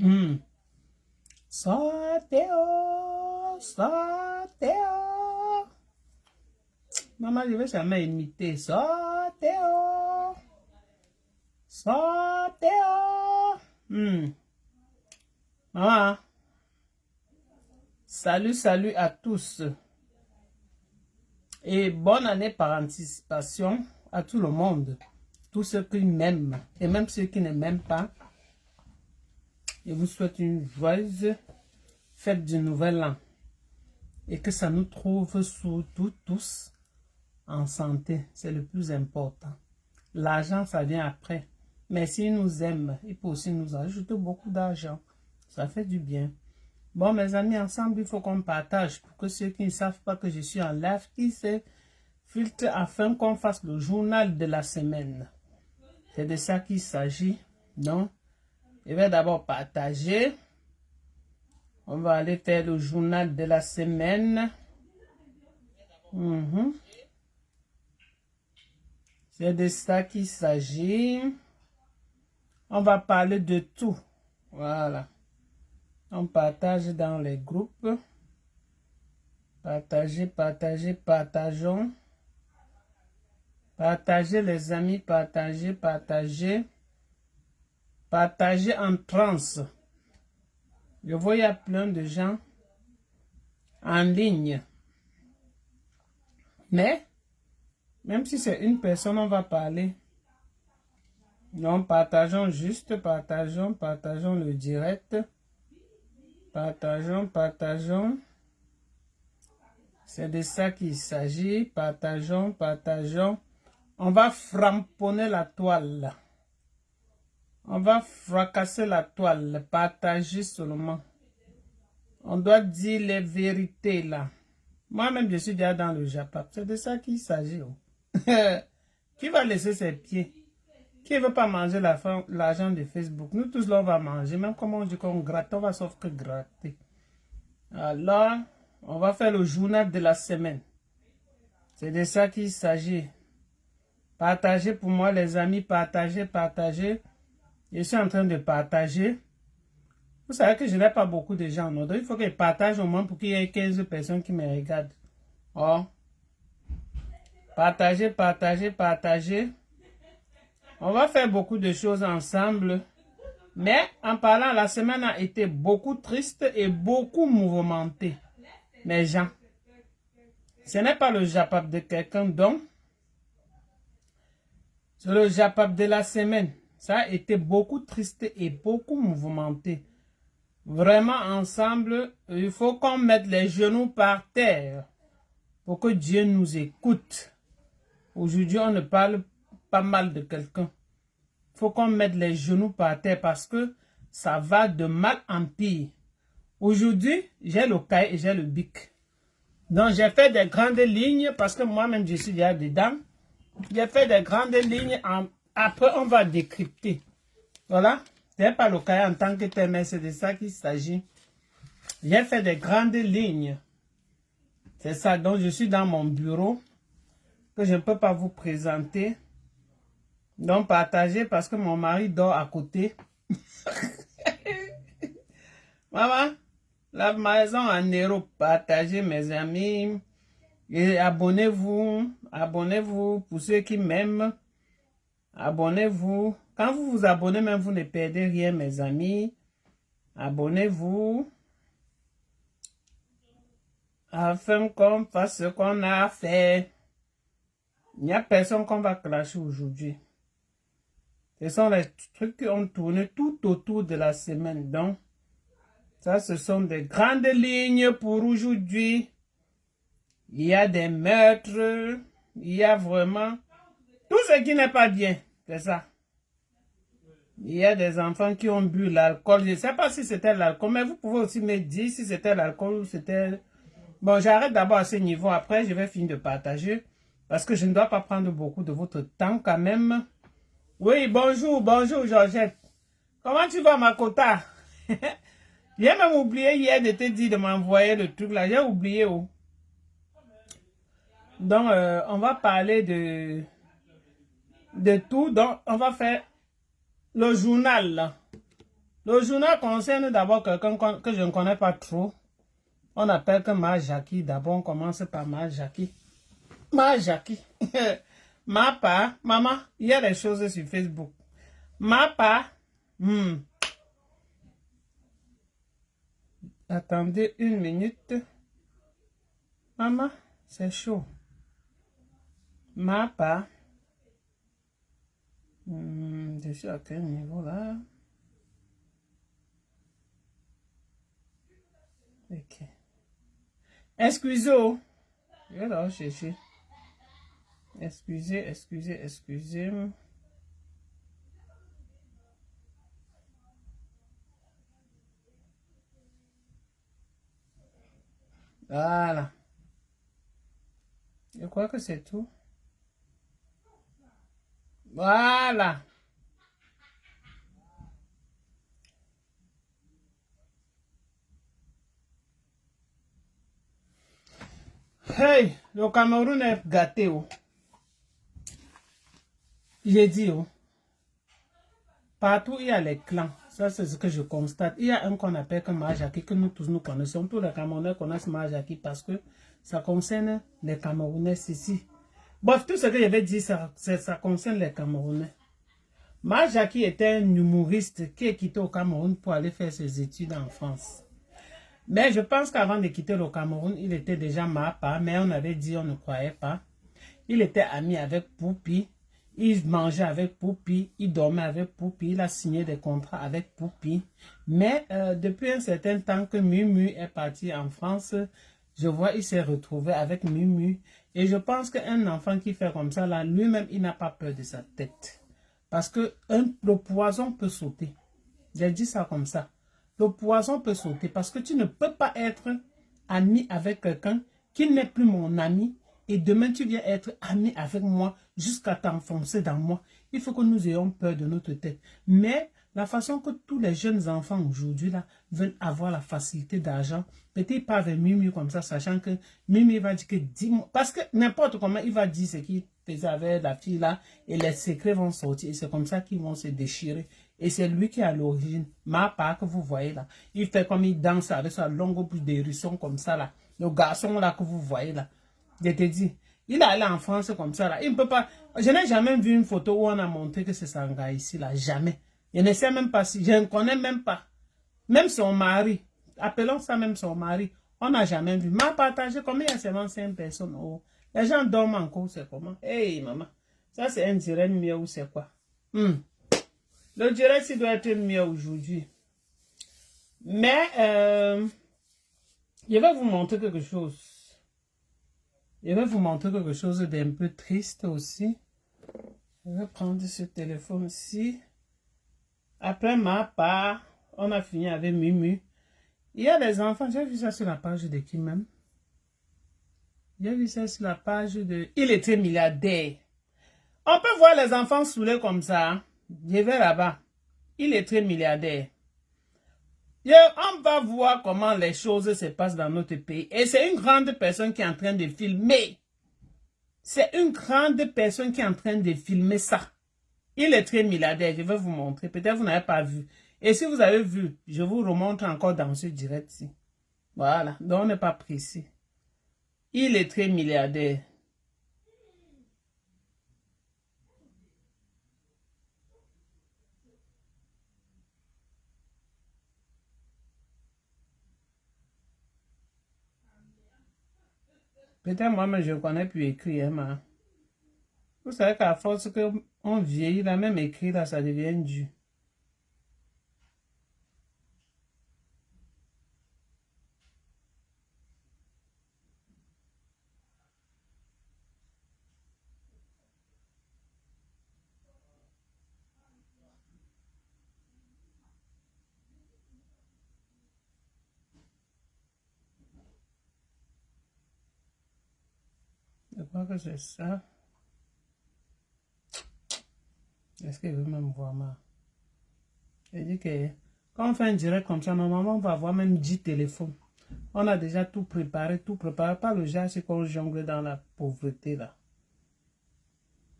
Hmm. Sortez, oh, sortez, oh. Maman, je vais jamais imiter. Sortez, oh, sortez, oh. Maman, salut à tous. Et bonne année par anticipation à tout le monde. Tous ceux qui m'aiment et même ceux qui ne m'aiment pas. Je vous souhaite une joyeuse fête du nouvel an. Et que ça nous trouve surtout tous en santé. C'est le plus important. L'argent, ça vient après. Mais s'il nous aime, il peut aussi nous ajouter beaucoup d'argent. Ça fait du bien. Bon, mes amis, ensemble, il faut qu'on partage pour que ceux qui ne savent pas que je suis en live, qui se filtrent afin qu'on fasse le journal de la semaine. C'est de ça qu'il s'agit. Donc, je vais d'abord partager. On va aller faire le journal de la semaine. C'est de ça qu'il s'agit. On va parler de tout. Voilà. On partage dans les groupes. Partagez, partageons. Partagez les amis, partagez. Partagez en transe. Je vois il y a plein de gens en ligne. Mais, même si c'est une personne, on va parler. Donc, partageons juste, partageons le direct. Partageons. C'est de ça qu'il s'agit. Partageons. On va framponner la toile. On va fracasser la toile. Partager seulement. On doit dire les vérités là. Moi-même, je suis déjà dans le Japap. C'est de ça qu'il s'agit. Qui va laisser ses pieds? Qui ne veut pas manger l'argent de Facebook? Nous tous là, on va manger. Même comme on dit qu'on gratte, on va sauf que gratter. Alors, on va faire le journal de la semaine. C'est de ça qu'il s'agit. Partagez pour moi, les amis. Partagez. Je suis en train de partager. Vous savez que je n'ai pas beaucoup de gens. Donc, il faut que je partage au moins pour qu'il y ait 15 personnes qui me regardent. Oh. Partagez. On va faire beaucoup de choses ensemble. Mais en parlant, la semaine a été beaucoup triste et beaucoup mouvementée. Mes gens. Ce n'est pas le Japap de quelqu'un donc. C'est le Japap de la semaine. Ça a été beaucoup triste et beaucoup mouvementé. Vraiment ensemble, il faut qu'on mette les genoux par terre pour que Dieu nous écoute. Aujourd'hui, on ne parle pas mal de quelqu'un. Il faut qu'on mette les genoux par terre parce que ça va de mal en pire. Aujourd'hui, j'ai le cahier et j'ai le bic. Donc, j'ai fait des grandes lignes parce que moi-même, je suis déjà dedans. J'ai fait des grandes lignes. Après, on va décrypter. Voilà. Ce n'est pas le cahier en tant que tel, mais c'est de ça qu'il s'agit. J'ai fait des grandes lignes. C'est ça. Donc, je suis dans mon bureau que je ne peux pas vous présenter. Donc, partagez parce que mon mari dort à côté. Maman, la maison en héros, partagez mes amis. Et abonnez-vous. Abonnez-vous pour ceux qui m'aiment. Abonnez-vous. Quand vous vous abonnez, même vous ne perdez rien, mes amis. Abonnez-vous. Afin qu'on fasse ce qu'on a fait. Il n'y a personne qu'on va clasher aujourd'hui. Ce sont les trucs qui ont tourné tout autour de la semaine. Donc, ça, ce sont des grandes lignes pour aujourd'hui. Il y a des meurtres. Il y a vraiment tout ce qui n'est pas bien. C'est ça. Il y a des enfants qui ont bu l'alcool. Je ne sais pas si c'était l'alcool, mais vous pouvez aussi me dire si c'était l'alcool ou c'était... Bon, j'arrête d'abord à ce niveau. Après, je vais finir de partager. Parce que je ne dois pas prendre beaucoup de votre temps quand même. Oui, bonjour Georgette. Comment tu vas, Makota? J'ai même oublié hier de te dire de m'envoyer le truc là. J'ai oublié où. Donc, on va parler de tout. Donc, on va faire le journal là. Le journal concerne d'abord quelqu'un que je ne connais pas trop. On appelle que Ma Jackie. D'abord, on commence par Ma Jackie. Ma Jackie. Ma part. Maman, il y a des choses sur Facebook. Ma part. Attendez une minute. Maman, c'est chaud. Ma part. Je suis à quel niveau là? Ok. Excusez-moi. Je vais la chercher. Excusez. Voilà. Je crois que c'est tout. Voilà. Hey, le Cameroun est gâté. Oh. J'ai dit, oh. Partout, il y a les clans. Ça, c'est ce que je constate. Il y a un qu'on appelle comme Majaki, que nous tous nous connaissons. Tous les Camerounais connaissent Majaki parce que ça concerne les Camerounais ici. Bref, tout ce que je vais dire, ça concerne les Camerounais. Majaki était un humoriste qui est quitté au Cameroun pour aller faire ses études en France. Mais je pense qu'avant de quitter le Cameroun, il était déjà Mapa, mais on avait dit on ne croyait pas. Il était ami avec Poupi, il mangeait avec Poupi, il dormait avec Poupi, il a signé des contrats avec Poupi. Mais depuis un certain temps que Mumu est parti en France, je vois il s'est retrouvé avec Mumu. Et je pense qu'un enfant qui fait comme ça, là, lui-même, il n'a pas peur de sa tête. Parce que le poison peut sauter. J'ai dit ça comme ça. Le poison peut sauter parce que tu ne peux pas être ami avec quelqu'un qui n'est plus mon ami et demain tu viens être ami avec moi jusqu'à t'enfoncer dans moi. Il faut que nous ayons peur de notre tête. Mais la façon que tous les jeunes enfants aujourd'hui là veulent avoir la facilité d'argent, peut-être pas avec Mimi comme ça, sachant que Mimi va dire que dis-moi, parce que n'importe comment il va dire ce qu'il faisait avec la fille là et les secrets vont sortir et c'est comme ça qu'ils vont se déchirer. Et c'est lui qui est à l'origine. Ma part que vous voyez là. Il fait comme il danse avec sa longue bouche d'hérisson comme ça là. Le garçon là que vous voyez là. Je te dis. Il est allé en France comme ça là. Il ne peut pas. Je n'ai jamais vu une photo où on a montré que c'est son gars ici là. Jamais. Je ne sais même pas si. Je ne connais même pas. Même son mari. Appelons ça même son mari. On n'a jamais vu. M'a partagé combien il y a seulement 5 personnes. Oh. Les gens dorment encore. C'est comment? Hey maman. Ça c'est un direct mieux ou c'est quoi? Le direct, il doit être mieux aujourd'hui. Mais, je vais vous montrer quelque chose. Je vais vous montrer quelque chose d'un peu triste aussi. Je vais prendre ce téléphone-ci. Après ma part, on a fini avec Mumu. Il y a des enfants, j'ai vu ça sur la page de qui même? J'ai vu ça sur la page de... Il était milliardaire. On peut voir les enfants saoulés comme ça. Hein? Je vais là-bas. Il est très milliardaire. On va voir comment les choses se passent dans notre pays. Et c'est une grande personne qui est en train de filmer. C'est une grande personne qui est en train de filmer ça. Il est très milliardaire. Je vais vous montrer. Peut-être vous n'avez pas vu. Et si vous avez vu, je vous remontre encore dans ce direct-ci. Voilà. Donc on n'est pas précis. Il est très milliardaire. Peut-être moi-même je ne connais plus écrire. Hein, vous savez qu'à force qu'on vieillit, là, même écrit, là, ça devient dur. Je crois que c'est ça. Est-ce qu'il veut même voir ma... Je dis que quand on fait un direct comme ça, normalement, on va avoir même 10 téléphones. On a déjà tout préparé, Pas le genre, c'est qu'on jongle dans la pauvreté, là.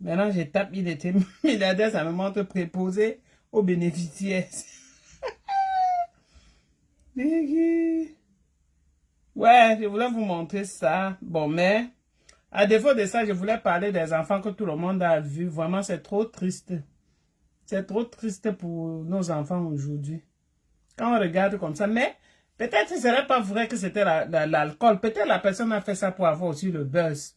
Maintenant, je tape, il était milliardaire, ça me montre préposé aux bénéficiaires. Biggie. Ouais, je voulais vous montrer ça. Bon, mais à défaut de ça, je voulais parler des enfants que tout le monde a vus. Vraiment, c'est trop triste. C'est trop triste pour nos enfants aujourd'hui. Quand on regarde comme ça, mais peut-être ce ne serait pas vrai que c'était l'alcool. Peut-être la personne a fait ça pour avoir aussi le buzz.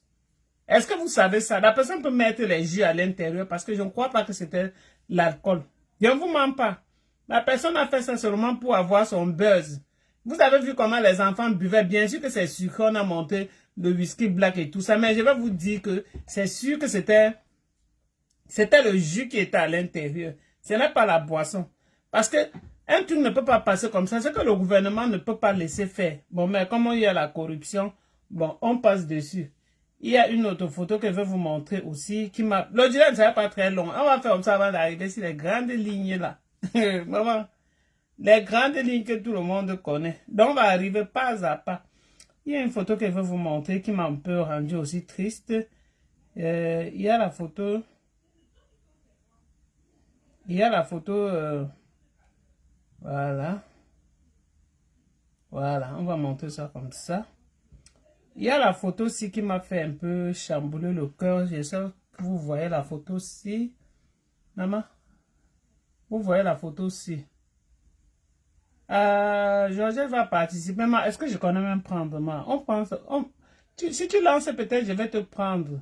Est-ce que vous savez ça? La personne peut mettre les jus à l'intérieur parce que je ne crois pas que c'était l'alcool. Je ne vous mens pas. La personne a fait ça seulement pour avoir son buzz. Vous avez vu comment les enfants buvaient. Bien sûr que c'est sucré, on a monté le whisky black et tout ça. Mais je vais vous dire que c'est sûr que c'était le jus qui était à l'intérieur. Ce n'est pas la boisson. Parce que un truc ne peut pas passer comme ça. C'est que le gouvernement ne peut pas laisser faire. Bon, mais comment il y a la corruption, bon, on passe dessus. Il y a une autre photo que je vais vous montrer aussi. Le direct ne sera pas très long. On va faire comme ça avant d'arriver sur les grandes lignes là. Maman, les grandes lignes que tout le monde connaît. Donc on va arriver pas à pas. Il y a une photo que je vais vous montrer qui m'a un peu rendu aussi triste. Il y a la photo... Il y a la photo, voilà, voilà, on va montrer ça comme ça. Il y a la photo aussi qui m'a fait un peu chambouler le cœur. J'espère que vous voyez la photo aussi. Maman, vous voyez la photo aussi. Georgette va participer. Est-ce que je connais même prendre, ma? On pense, si tu lances peut-être, je vais te prendre.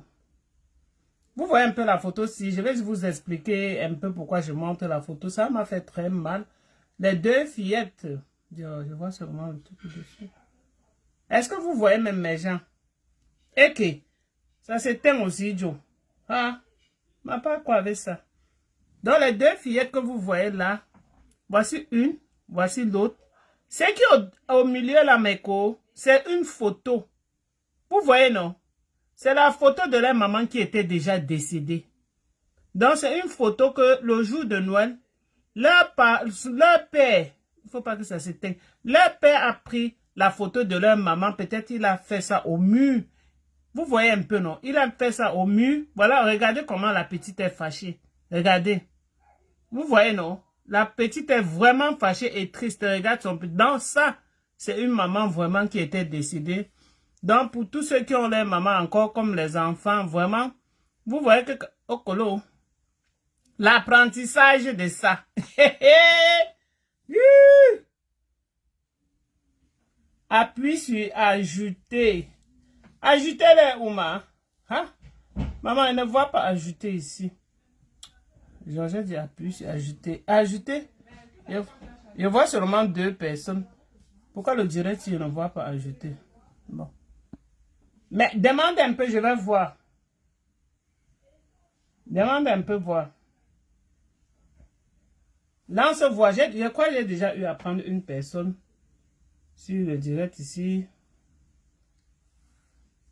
Vous voyez un peu la photo aussi. Je vais vous expliquer un peu pourquoi je montre la photo. Ça m'a fait très mal. Les deux fillettes. Je vois seulement le truc dessus. Est-ce que vous voyez même mes gens? Et que ça s'éteint aussi, Joe. Ah, m'a pas quoi avec ça. Donc les deux fillettes que vous voyez là, voici une, voici l'autre. Ce qui est au milieu là, Meko, c'est une photo. Vous voyez, non? C'est la photo de leur maman qui était déjà décédée. Donc c'est une photo que le jour de Noël, leur père, il faut pas que ça s'éteigne, leur père a pris la photo de leur maman, peut-être il a fait ça au mur. Vous voyez un peu, non? Il a fait ça au mur. Voilà, regardez comment la petite est fâchée. Regardez. Vous voyez, non? La petite est vraiment fâchée et triste. Regarde son petit. Dans ça, c'est une maman vraiment qui était décédée. Donc, pour tous ceux qui ont leur maman encore comme les enfants, vraiment, vous voyez que, au colo, l'apprentissage de ça. Appuie sur ajouter. Ajoutez-les, Ouma. Hein? Maman, elle ne voit pas ajouter ici. Georges dit appuie sur ajouter. Ajouter. Je vois seulement deux personnes. Pourquoi le direct, je ne vois pas ajouter? Bon. Mais demande un peu, je vais voir. Demande un peu, voir. Là, on se voit. Je crois que j'ai déjà eu à prendre une personne sur le direct ici.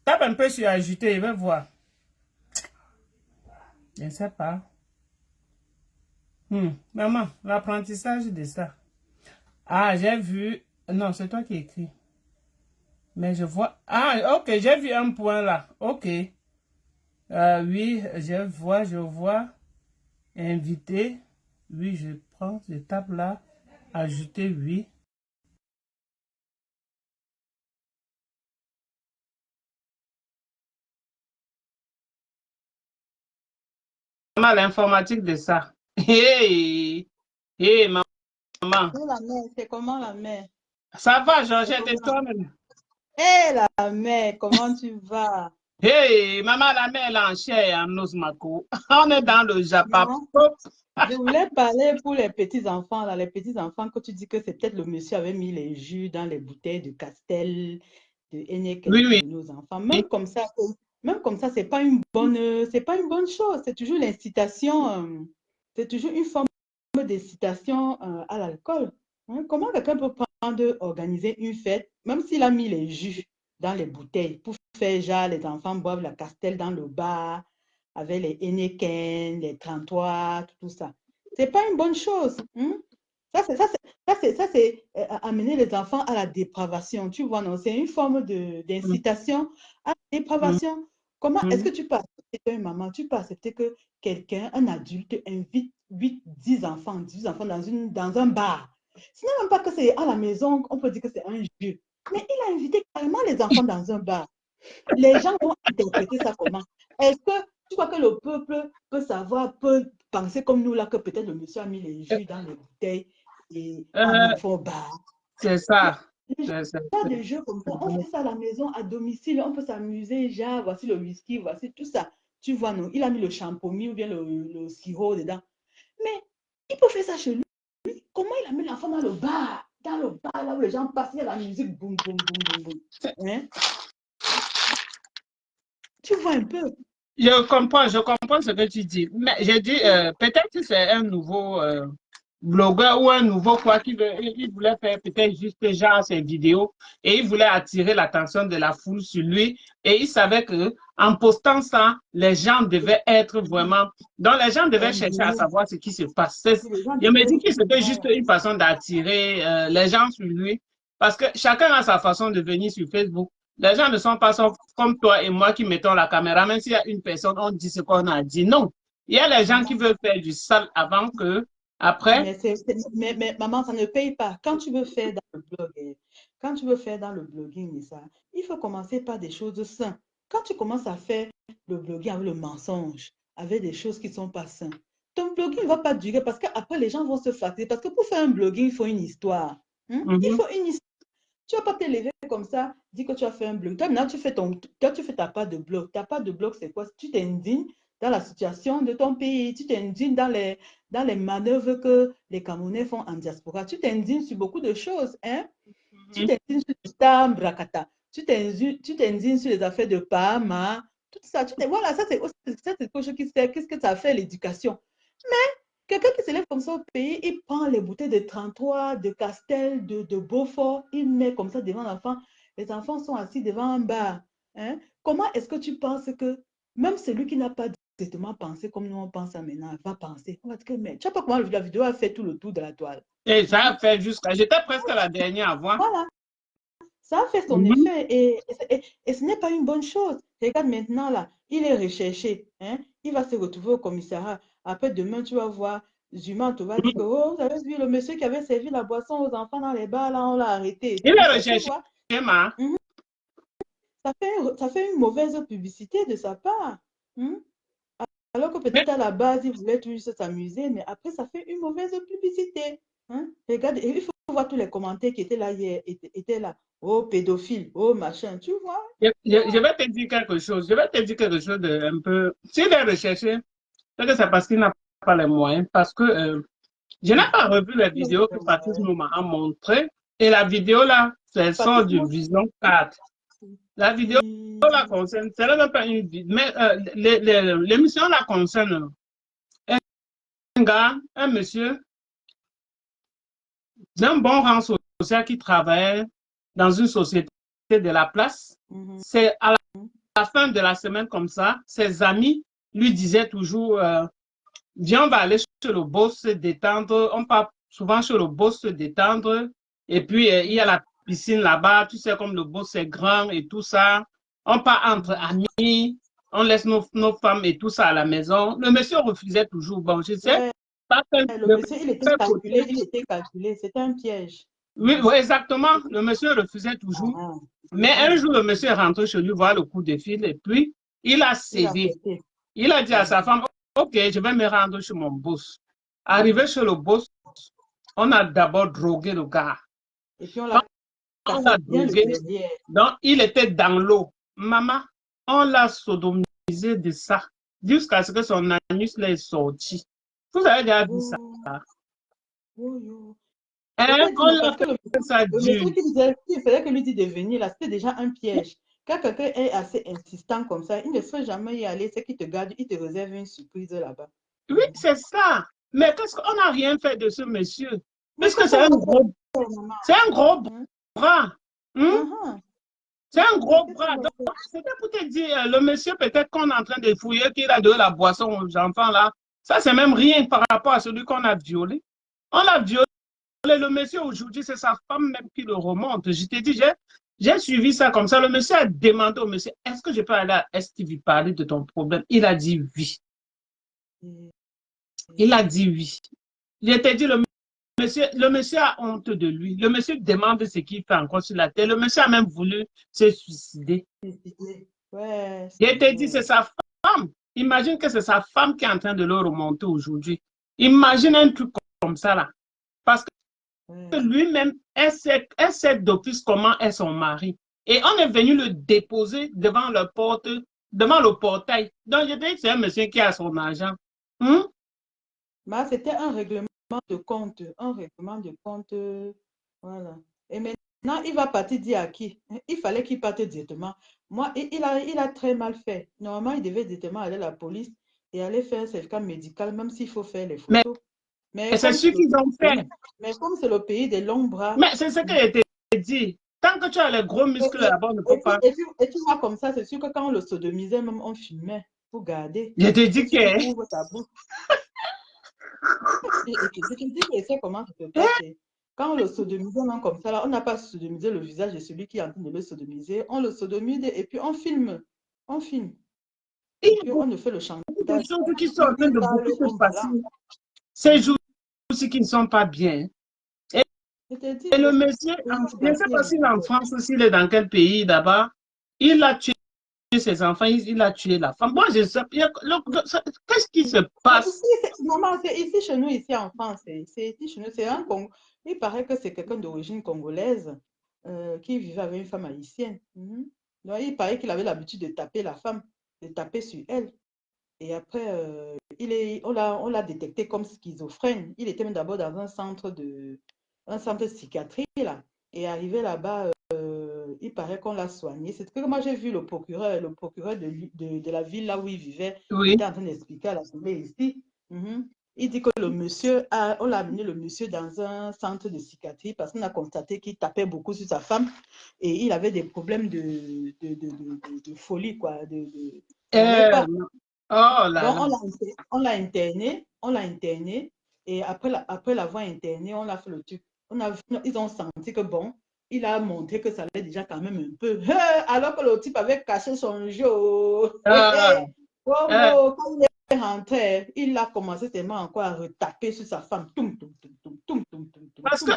Tape un peu sur ajouter, je vais voir. Je ne sais pas. Maman, l'apprentissage de ça. Ah, j'ai vu. Non, c'est toi qui écris. Mais je vois. Ah, ok, j'ai vu un point là. Ok. Oui, je vois. Invité. Oui, je prends, je tape là. Ajouter, oui. Maman, l'informatique de ça. Hey, hey, maman. La mère, c'est comment la mère? Ça va, Georgette, et toi-même? Hé, la mère, comment tu vas? Hey, maman, la mère, elle est en chair et en os, Mako. On est dans le Japon. Non, je voulais parler pour les petits-enfants, là, les petits-enfants que tu dis que c'est peut-être le monsieur avait mis les jus dans les bouteilles de Castel, de Heineken Oui, pour oui. donner aux enfants. Même comme ça, c'est pas une bonne chose. C'est toujours l'incitation, c'est toujours une forme d'incitation à l'alcool. Hein. Comment quelqu'un peut prendre, organiser une fête, même s'il a mis les jus dans les bouteilles pour faire genre les enfants boivent la Castel dans le bar avec les Heineken, les 33, tout ça. C'est pas une bonne chose. Hein? Amener les enfants à la dépravation. Tu vois, non? C'est une forme d'incitation à la dépravation. Comment est-ce que tu peux accepter, une maman, tu peux accepter que quelqu'un, un adulte, invite 8, 10 enfants dans un bar Ce n'est même pas que c'est à la maison, on peut dire que c'est un jeu. Mais il a invité carrément les enfants dans un bar. Les gens vont interpréter ça comment? Est-ce que tu crois que le peuple peut savoir, peut penser comme nous là, que peut-être le monsieur a mis les jus dans les bouteilles et en Euh, enfant au bar? c'est Mais ça. les gens C'est- ont des jeux comme ça. On fait ça à la maison, à domicile, on peut s'amuser, genre, voici le whisky, voici tout ça. Tu vois, non, il a mis le champomis ou bien le sirop dedans. Mais il peut faire ça chez lui. Comment il a mis l'enfant dans le bar là où les gens passent, il y a la musique, boum, boum, boum, boum, boum. Hein? Tu vois un peu. je comprends ce que tu dis. Mais j'ai dit, peut-être que c'est un nouveau blogueur ou un nouveau quoi il voulait faire peut-être juste genre ses vidéos et il voulait attirer l'attention de la foule sur lui et il savait que en postant ça, les gens devaient être vraiment, donc les gens devaient chercher à Embrouillé. savoir ce qui se passe. Les gens Je me devaient dis que c'était juste voilà. une façon d'attirer les gens sur lui parce que chacun a sa façon de venir sur Facebook. Les gens ne sont pas comme toi et moi qui mettons la caméra, même s'il y a une personne, on dit ce qu'on a dit. Non. Il y a les gens qui veulent faire du sale avant que, après, Mais maman, ça ne paye pas. Quand tu veux faire dans le blog, quand tu veux faire dans le blogging et ça, il faut commencer par des choses saines. Quand tu commences à faire le blogging avec le mensonge, avec des choses qui ne sont pas saines, ton blogging ne va pas durer parce qu'après les gens vont se fatiguer. Parce que pour faire un blogging, il faut une histoire. Hein? Il mhm. faut une histoire. Tu ne vas pas te lever comme ça, dis que tu as fait un blog. Toi, maintenant, toi, tu fais ta part de blog. Ta part de blog, c'est quoi? Tu t'indignes dans la situation de ton pays. Tu t'indignes dans les manœuvres que les Camerounais font en diaspora. Tu t'indignes sur beaucoup de choses. Hein? Tu t'indignes sur le Star Brakata. Tu t'indignes sur les affaires de Pama. Tout ça. Voilà, ça, c'est quelque chose qui sert. Qu'est-ce que ça fait, l'éducation? Quelqu'un qui se lève comme ça au pays, il prend les bouteilles de 33, de Castel, de Beaufort, il met comme ça devant l'enfant. Les enfants sont assis devant un bar. Hein? Comment est-ce que tu penses que même celui qui n'a pas directement pensé comme nous on pense maintenant, va penser? On va dire que, mais tu sais pas comment la vidéo a fait tout le tour de la toile. Et ça Hein? a fait jusqu'à, j'étais presque la dernière à voir. Voilà, ça a fait son Mhm. effet et ce n'est pas une bonne chose. Regarde maintenant là, il est recherché. Hein? Il va se retrouver au commissariat. Après, demain, tu vas voir, Zuma te va dire que, oh, vous avez vu le monsieur qui avait servi la boisson aux enfants dans les bars, là, on l'a arrêté et Il tout est ça. Tu recherché, vois, ma. mhm. Ça fait une mauvaise publicité de sa part. Mhm. Alors que Mais peut-être à la base, il voulait juste s'amuser, mais après, ça fait une mauvaise publicité. Hein? Regarde, il faut voir tous les commentaires qui étaient là hier, étaient là. Oh, pédophile, oh, machin, tu vois. je vais te dire quelque chose. Je vais te dire quelque chose de un peu. S'il est recherché, c'est que c'est parce qu'il n'a pas les moyens. Parce que je n'ai pas revu la vidéo que Patrice nous m'a montré. Et la vidéo là, c'est sort Patrice, du moi, Vision 4. La vidéo la il- concerne, c'est même pas une vidéo, mais l'émission la concerne un gars, un monsieur d'un bon rang social qui travaillait dans une société de la place. Mhm. C'est à la fin de la semaine comme ça, ses amis lui disaient toujours, viens, on va aller chez le boss se détendre. On part souvent chez le boss se détendre. Et puis, il y a la piscine là-bas. Tu sais, comme le boss est grand et tout ça. On part entre Mhm. amis. On laisse nos femmes et tout ça à la maison. Le monsieur refusait toujours. Bon, je sais Ouais, pas le de monsieur, quel côté. il était calculé, c'était un piège. Oui, Mhm. oui, exactement. Le monsieur refusait toujours. Ah, Mais un ah. jour, le monsieur est rentré chez lui voir le coup de fil et puis il a Il a cédé. pété. Il a dit à sa Mhm. femme, OK, je vais me rendre chez mon boss. Arrivé chez le boss, on a d'abord drogué le gars. Et puis on Quand l'a on cassé l'a bien le drogué, derrière. donc il était dans l'eau. Maman, on l'a sodomisé de ça jusqu'à ce que son anus est sorti. Vous avez déjà vu ça? Oh, oh, yo. Je Hein? t'ai dit On non, l'a parce que fait ça le dur. monsieur qui disait qu'il fallait que lui dise de venir là, c'était déjà un piège. Quand quelqu'un est assez insistant comme ça, il ne faut jamais y aller, c'est qu'il te garde, il te réserve une surprise là-bas. Oui, c'est ça. Mais qu'est-ce qu'on n'a rien fait de ce monsieur? Mais Puisque qu'est-ce qu'on va faire, maman? c'est un gros Hein? bras. Hein? Uh-huh. C'est un Mais gros qu'est-ce qu'on bras. va Donc, faire? c'était pour te dire, le monsieur, peut-être qu'on est en train de fouiller, qu'il a donné la boisson aux enfants là. Ça, c'est même rien par rapport à celui qu'on a violé. On l'a violé. Le monsieur, aujourd'hui, c'est sa femme même qui le remonte. Je t'ai dit, j'ai suivi ça comme ça. Le monsieur a demandé au monsieur, est-ce que je peux aller à STV parler de ton problème? Il a dit oui. Et- Il a dit oui. Je t'ai dit, le le monsieur a honte de lui. Le monsieur demande ce qu'il fait encore sur la terre. Le monsieur a même voulu se suicider. Ouais, Je te dit, c'est sa femme. Imagine que c'est sa femme qui est en train de le remonter aujourd'hui. Imagine un truc comme ça là. Parce que lui-même, elle sait d'office comment est son mari. Et on est venu le déposer devant devant le portail. Donc, je dis que c'est un monsieur qui a son argent. C'était un règlement de compte. Un règlement de compte. Voilà. Et maintenant, il va partir dire à qui? Il fallait qu'il parte directement. Moi, il a très mal fait. Normalement, il devait directement aller à la police et aller faire un certificat médical, même s'il faut faire les Mais photos. Mais c'est comme ce qu'ils ont fait. c'est le pays des longs bras. Mais c'est ce que je t'ai dit. Tant que tu as les gros muscles là-bas, on ne peut pas. Et tu vois comme ça, c'est sûr que quand on le sodomisait, même on filmait pour garder. Je te dis Tu que. ouvres ta bouche. Je te dis que c'est comment ça se passe. Quand on le sodomisait même comme ça, là, on n'a pas sodomisé le visage de celui qui est en train de le sodomiser. On le sodomise et puis on filme. On filme. Il Et y a puis beaucoup on ne fait le chantage. de choses qui sont en train Il de parle, beaucoup se on passer. balance. Ces jours-ci qui ne sont pas bien. Je te dis, Et le le monsieur, pays je ne sais bâti pas s'il est en France ou s'il est dans quel pays d'abord, il a tué ses enfants, il a tué la femme. Moi, je sais, qu'est-ce qui se passe? Normal, c'est ici chez nous, ici en France. C'est ici chez nous. C'est un Congo. Il paraît que c'est quelqu'un d'origine congolaise qui vivait avec une femme haïtienne. Donc, il paraît qu'il avait l'habitude de taper la femme, de taper sur elle. Et après, on l'a détecté comme schizophrène. Il était même d'abord dans un centre de psychiatrie, là. Et arrivé là-bas, il paraît qu'on l'a soigné. C'est que moi, j'ai vu le procureur de la ville là où il vivait, Oui. était en train d'expliquer à l'Assemblée ici. Il dit que on l'a amené le monsieur dans un centre de psychiatrie parce qu'on a constaté qu'il tapait beaucoup sur sa femme et il avait des problèmes de folie, quoi. Il n'allait pas. Oh là Donc, là. on l'a interné, et après l'avoir interné, on a fait le truc. Ils ont senti que bon, il a montré que ça allait déjà quand même un peu. Alors que le type avait caché son jeu. Ah, Quand il est rentré, il a commencé tellement encore à retaper sur sa femme. parce que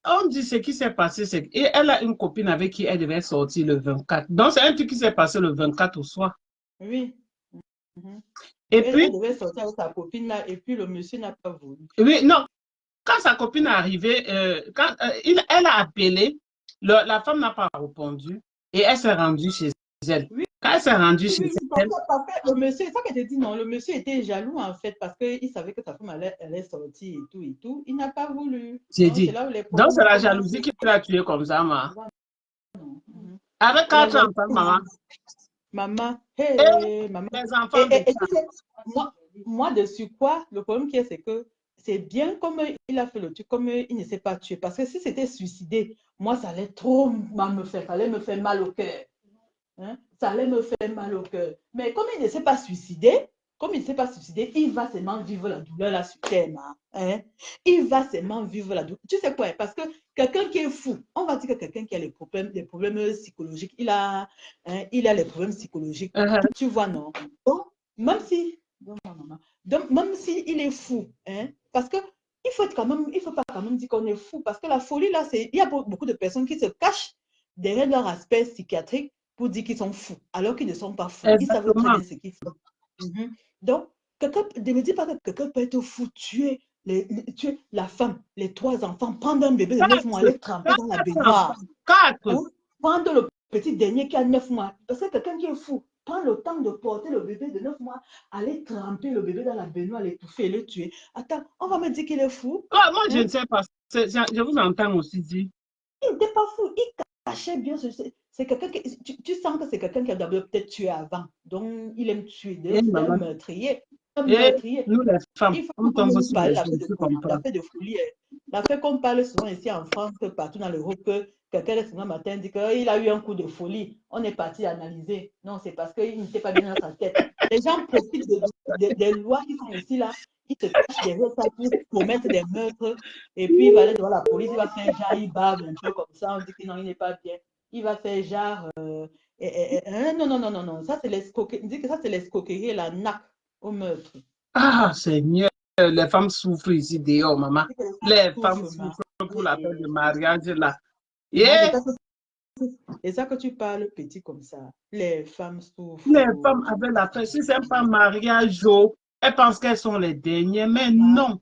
on dit ce qui s'est passé, c'est qu'elle a une copine avec qui elle devait sortir le 24. Donc, c'est un truc qui s'est passé le 24 au soir. Oui. Mhm. Et Elle puis, devait sortir avec sa copine là, et puis le monsieur n'a pas voulu. oui, non, quand sa copine est arrivée, elle a appelé, la femme n'a pas répondu et elle s'est rendue chez elle. Oui, Quand elle s'est rendue chez oui, elle, parce que le monsieur, c'est ça que je dis, non, le monsieur était jaloux en fait, parce qu'il savait que sa femme allait sortir et tout et tout. Il n'a pas voulu. j'ai Donc, c'est dit, là où les donc problèmes c'est ont la commencé. jalousie qui l'a tué comme ça, ma. Mhm. Avec C'est la 4 jalousie. enfants, maman. Maman, Et hey, maman. les enfants Et de tu sais, moi, dessus quoi, le problème qui est, c'est que c'est bien comme il a fait le truc, comme il ne s'est pas tué. Parce que si c'était suicidé, moi, ça allait trop mal me faire, ça allait me faire mal au cœur. Hein? Ça allait me faire mal au cœur. Mais comme il ne s'est pas suicidé, il va seulement vivre la douleur là sur terre. Hein? Il va seulement vivre la douleur. Tu sais quoi? Parce que quelqu'un qui est fou, on va dire que quelqu'un qui a des problèmes psychologiques, il a les problèmes psychologiques. Tu vois, non? Donc, même si, donc, même si il est fou, hein? Parce que il faut pas quand même dire qu'on est fou, parce que la folie là, il y a beaucoup de personnes qui se cachent derrière leur aspect psychiatrique pour dire qu'ils sont fous, alors qu'ils ne sont pas fous. Ils savent très exactement. bien ce qu'ils font. Donc, ne me dis pas que quelqu'un peut être fou, tuer la femme, les 3 enfants, prendre un bébé de 9 mois, aller tremper dans la 4 enfants. baignoire. 4. Hein? Prendre le petit dernier qui a 9 mois. Parce que quelqu'un qui est fou, prendre le temps de porter le bébé de 9 mois, aller tremper le bébé dans la baignoire, l'étouffer et le tuer. Attends, on va me dire qu'il est fou. Oh, moi, je Hein? ne sais pas. Je vous entends aussi dire. Il n'était pas fou, il cachait bien. C'est quelqu'un tu sens que c'est quelqu'un qui a d'abord peut-être tué avant. Donc, il aime tuer. Et C'est un maman. meurtrier. Un Et meurtrier. nous, les femmes, Il faut on qu'on tombe nous sur parle les la choses, fait de tu folie. comprends. La fait de folie. La fait qu'on parle souvent ici en France, que partout dans l'Europe, que quelqu'un le matin dit qu'il a eu un coup de folie. On est parti analyser. Non, c'est parce qu'il n'était pas bien dans sa tête. Les gens profitent des lois qui sont ici là. Ils se cachent derrière ça pour commettre des meurtres. Et puis, il va aller devant la police, il va faire genre, il bave un peu comme ça. On dit que non, il n'est pas bien. Il va faire genre. Non, non, non, non, non. Ça, c'est l'escroquerie. Il dit que ça, c'est l'escroquerie et la nappe au meurtre. Ah, Seigneur. les femmes souffrent ici dehors, maman. Que les femmes Les femmes souffrent, ma. souffrent pour la fête Et, de mariage là. ma, Et c'est ça que tu parles petit comme ça. Les femmes les souffrent. femmes avec la fête, si c'est pas mariage, oh, elles pensent qu'elles sont les dernières, mais Ma, non.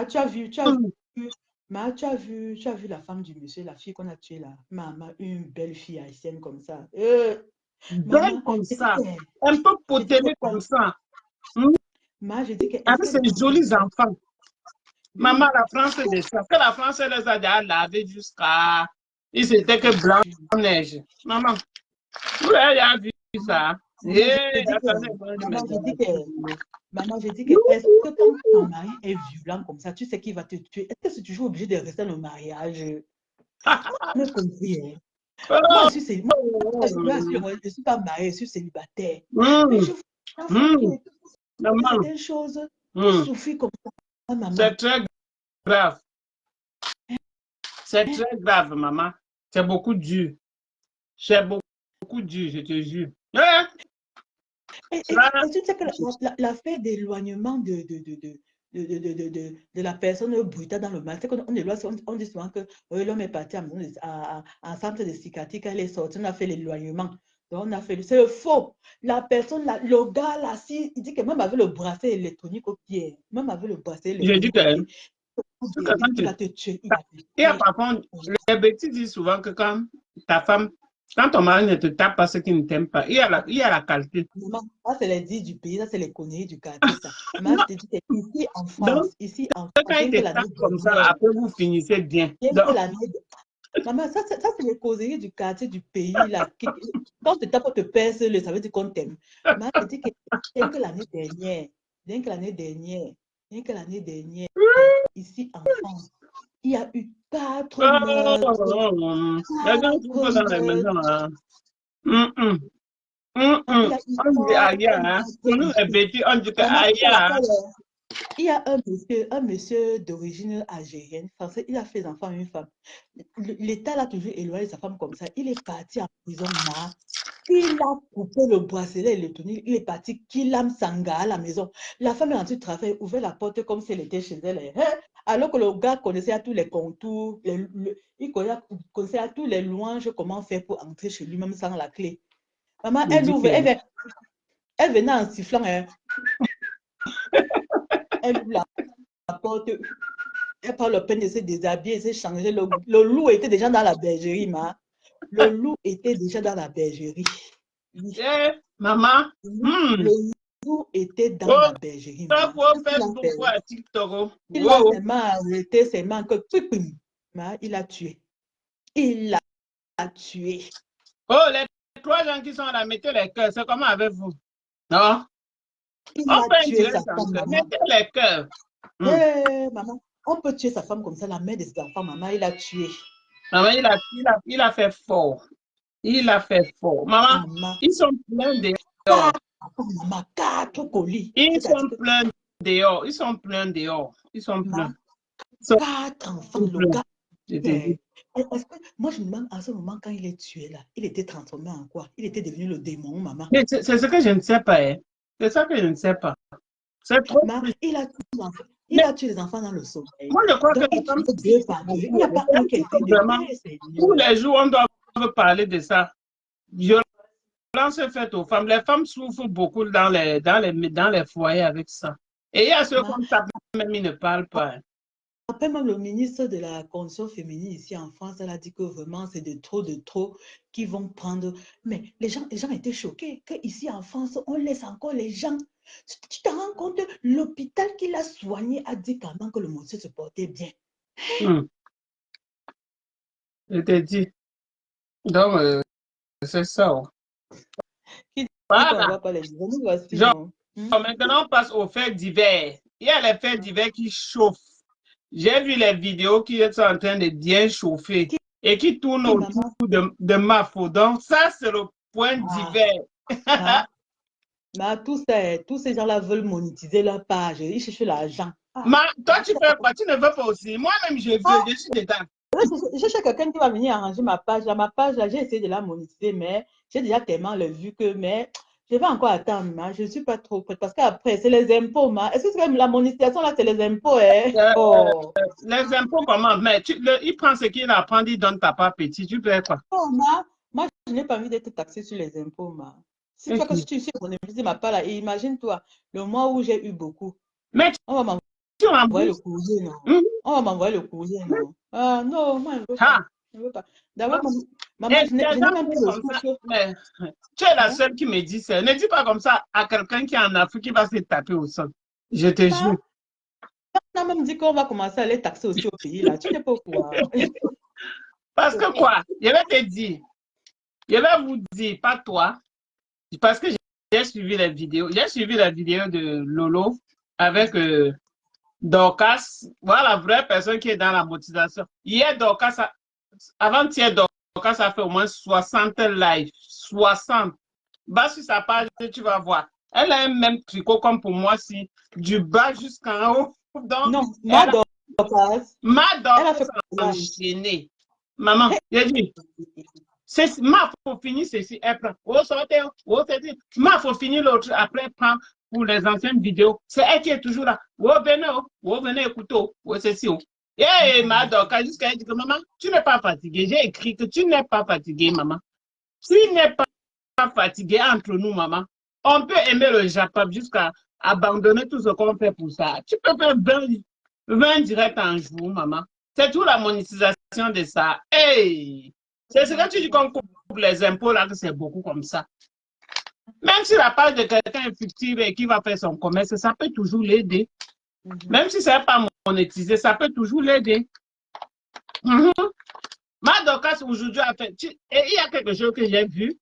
tu as vu, Hum, tu as vu la femme du monsieur, la fille qu'on a tuée là. Maman, une belle fille haïtienne comme ça. Belle Maman, comme j'ai dit que, ça, un peu j'ai dit que, potée comme ça. Hum, j'ai dit que, est-ce avec qu'elle ses est en train de jolis faire? enfants. Maman, Oui, la France descend. Que la France les a déjà lavés jusqu'à. Ils étaient que je te blanc jure. neige. Maman, vous avez vu ça? Maman, je dis que, Attendez, moi, je me maman, je dis dérange. que, maman, je dis que, est-ce que quand ton mari est violent comme ça, tu sais qu'il va te tuer? Est-ce que c'est toujours obligé de rester dans le mariage? Moi, je compris, hein. Moi, Oh, je suis célibataire. oh, Moi, je suis pas mariée, je suis célibataire. Mais hum, je vois la hum, famille, maman, certaines choses, tu hum, souffres comme ça, maman. c'est très grave. C'est Hein? très grave, maman. C'est beaucoup dur. C'est beaucoup dur, je te jure. Ça, Et tu sais que l'affaire d'éloignement de la personne brutale dans le mal, c'est qu'on on dit souvent que l'homme est parti à un centre de psychiatrie, quand elle est sortie, on a fait l'éloignement. Donc, on a fait, c'est faux. La personne, le gars là, si, il dit que même avec le bracelet électronique au pied, même avec le bracelet je dis électronique au que, pied, quand il va te tuer, il va te il y a tuer. par contre, les bêtises disent souvent que quand ta femme, quand ton mari ne te tape pas ce qu'il ne t'aime pas, il y a la qualité. Maman, ça, c'est les dits du pays, ça, c'est les conneries du quartier, ça. Maman, je Non, te dis que donc, ici en France, quand il bien que te l'année tape comme ça, là, dernière, après vous finissez bien. bien que Donc, l'année, maman, ça, c'est les causeries du quartier, du pays, là. Quand on te tape, on te pèse, ça veut dire qu'on t'aime. Maman, je te dis que bien que l'année dernière, bien que l'année dernière, bien que l'année dernière, ici en France, il y a eu les gens souffrent dans les meurtres, maisons. Hein. Hum, hum, hum, il hum. y a eu On dit aïe, quatre hein. Pour nous, les meurtres. bêtises, on dit que Maman, aïe, tu te hein. rappelles, il y a un monsieur d'origine algérienne, français, il a fait des enfants à une femme. L'État l'a toujours éloigné de sa femme comme ça. Il est parti en prison, ma. Il a coupé le bracelet électronique. Il est parti, Kilam Sanga à la maison. La femme est en train de travailler, ouvert la porte comme si elle était chez elle. Hein. Alors que le gars connaissait à tous les contours, il connaissait à tous les louanges, comment faire pour entrer chez lui, même sans la clé. Maman, Je elle dis ouvre, que elle venait en sifflant. Hein. Elle ouvre la porte. Elle prend le peine de se déshabiller, de se changer. Le loup était déjà dans la bergerie, ma. Le loup était déjà dans la bergerie. Oui. maman, Le loup était dans oh, la bergerie, ça ma. faut Qu'est-ce qu'il a Facebook fait? ou à TikTok. Oh. Il a Wow. seulement arrêté, seulement que ma, il a tué. Il a tué. Oh, les trois gens qui sont là, mettez les cœurs. C'est comment avec vous? Non? Il On a fait un tué sa direct en femme, cœur. maman. Mettez les cœurs. Maman, on peut tuer sa femme comme ça, la mère de ses enfants, maman, il a tué. Maman, il a fait fort. Il a fait fort. Maman, Maman, ils sont pleins dehors. quatre, maman, quatre colis. Ils C'est-à-dire sont que, pleins dehors. Ils sont pleins dehors. Ils sont pleins. maman, Ils sont quatre enfants, le pleins. gars. Je te dis. Est-ce que, moi, je me demande, à ce moment, quand il est tué, là, il était transformé en quoi? Il était devenu le démon, maman. Mais c'est ce que je ne sais pas. Hein. C'est ça que je ne sais pas. C'est trop Ma, triste. il Mais a tué les enfants dans le sommeil. moi, je crois que Donc, les il femmes tuait deux par deux. Il n'y a pas un qui a été de vraiment, tous Seigneur. les jours, on doit parler de ça. Violence faite aux femmes. Les femmes souffrent beaucoup dans les foyers avec ça. Et il y a ceux Ma, qu'on tape, même ils ne parlent pas. Hein. après, même le ministre de la Condition féminine ici en France, elle a dit que vraiment, c'est de trop qui vont prendre. Mais les gens étaient choqués qu'ici en France, on laisse encore les gens. Tu te rends compte, l'hôpital qui l'a soigné a dit quand même que le monsieur se portait bien. Je te dis. Donc, c'est ça. Oh. Qui dit qu'on ne Voilà. voit pas les gens? Nous voici, Genre, non? maintenant, on passe aux faits divers. Il y a les faits divers qui chauffent. J'ai vu les vidéos qui sont en train de bien chauffer et qui tournent autour Maman? de ma faute. Donc, ça, c'est le point Ah, divers. mais tous ces gens-là veulent monétiser leur page. Ils cherchent l'argent. Toi, tu fais quoi? Tu ne veux pas aussi? Moi-même, je veux. Je suis dedans. Je cherche quelqu'un qui va venir arranger ma page. Là, ma page, là, j'ai essayé de la monétiser, mais j'ai déjà tellement le vu que, mais Je vais encore attendre, ma. Je ne suis pas trop prête parce qu'après, c'est les impôts, ma. Est-ce que c'est la monétisation là, c'est les impôts, hein? Euh, Oh, les impôts, comment? Mais il prend ce qu'il apprend, il donne ta part petit. Tu fais quoi? oh, ma. Moi, je n'ai pas envie d'être taxée sur les impôts, ma. Si tu vois que si Ok. tu sais économiser ma part là, et imagine-toi, le mois où j'ai eu beaucoup, Mais on va tu m'envoyer le rembourses. courrier, non? Mhm. On va m'envoyer le courrier, non? Ah, non, moi, je ne veux pas. Ah, Je ne veux pas. D'abord, maman, et je n'ai les je gens n'ai même font pas le comme ça. souffle. Mais tu es la Hein? seule qui me dit ça. Ne dis pas comme ça à quelqu'un qui est en Afrique qui va se taper au sol. Je te jure. Ça, on a même dit qu'on va commencer à les taxer aussi au pays, là. Tu n'es pas au courant. Parce que quoi? Je vais te dire. Je vais vous dire, pas toi, parce que j'ai suivi les vidéos. J'ai suivi la vidéo de Lolo avec Dorcas. Voilà la vraie personne qui est dans la motivation. Hier, Dorcas, avant-hier, Dorcas a fait au moins 60 lives. 60. Va sur sa page, tu vas voir. Elle a un même tricot comme pour moi, si du bas jusqu'en haut. Donc, Non, ma elle a, Dorcas, ma elle a Dorcas fait a quoi? enchaîné. Maman, Hey, j'ai dit, ma faut finir ceci, elle prend. Oh, sortez, oh, c'est ma faut finir l'autre, après prendre pour les anciennes vidéos. C'est elle qui est toujours là. Oh, venez écouter, oh, ceci, oh. Et ma Dorcas, jusqu'à elle dit que maman, tu n'es pas fatiguée. J'ai écrit que tu n'es pas fatiguée, maman. Tu n'es pas fatigué entre nous, maman. On peut aimer le Japon jusqu'à abandonner tout ce qu'on fait pour ça. Tu peux faire 20 directs en jour, maman. C'est tout la monétisation de ça. Hey! C'est ce que tu dis qu'on coupe les impôts là, que c'est beaucoup comme ça. Même si la page de quelqu'un est fictive et qui va faire son commerce, ça peut toujours l'aider. Même si ça n'est pas monétisé, ça peut toujours l'aider. Ma Dorcas aujourd'hui a fait. Et il y a quelque chose que j'ai vu.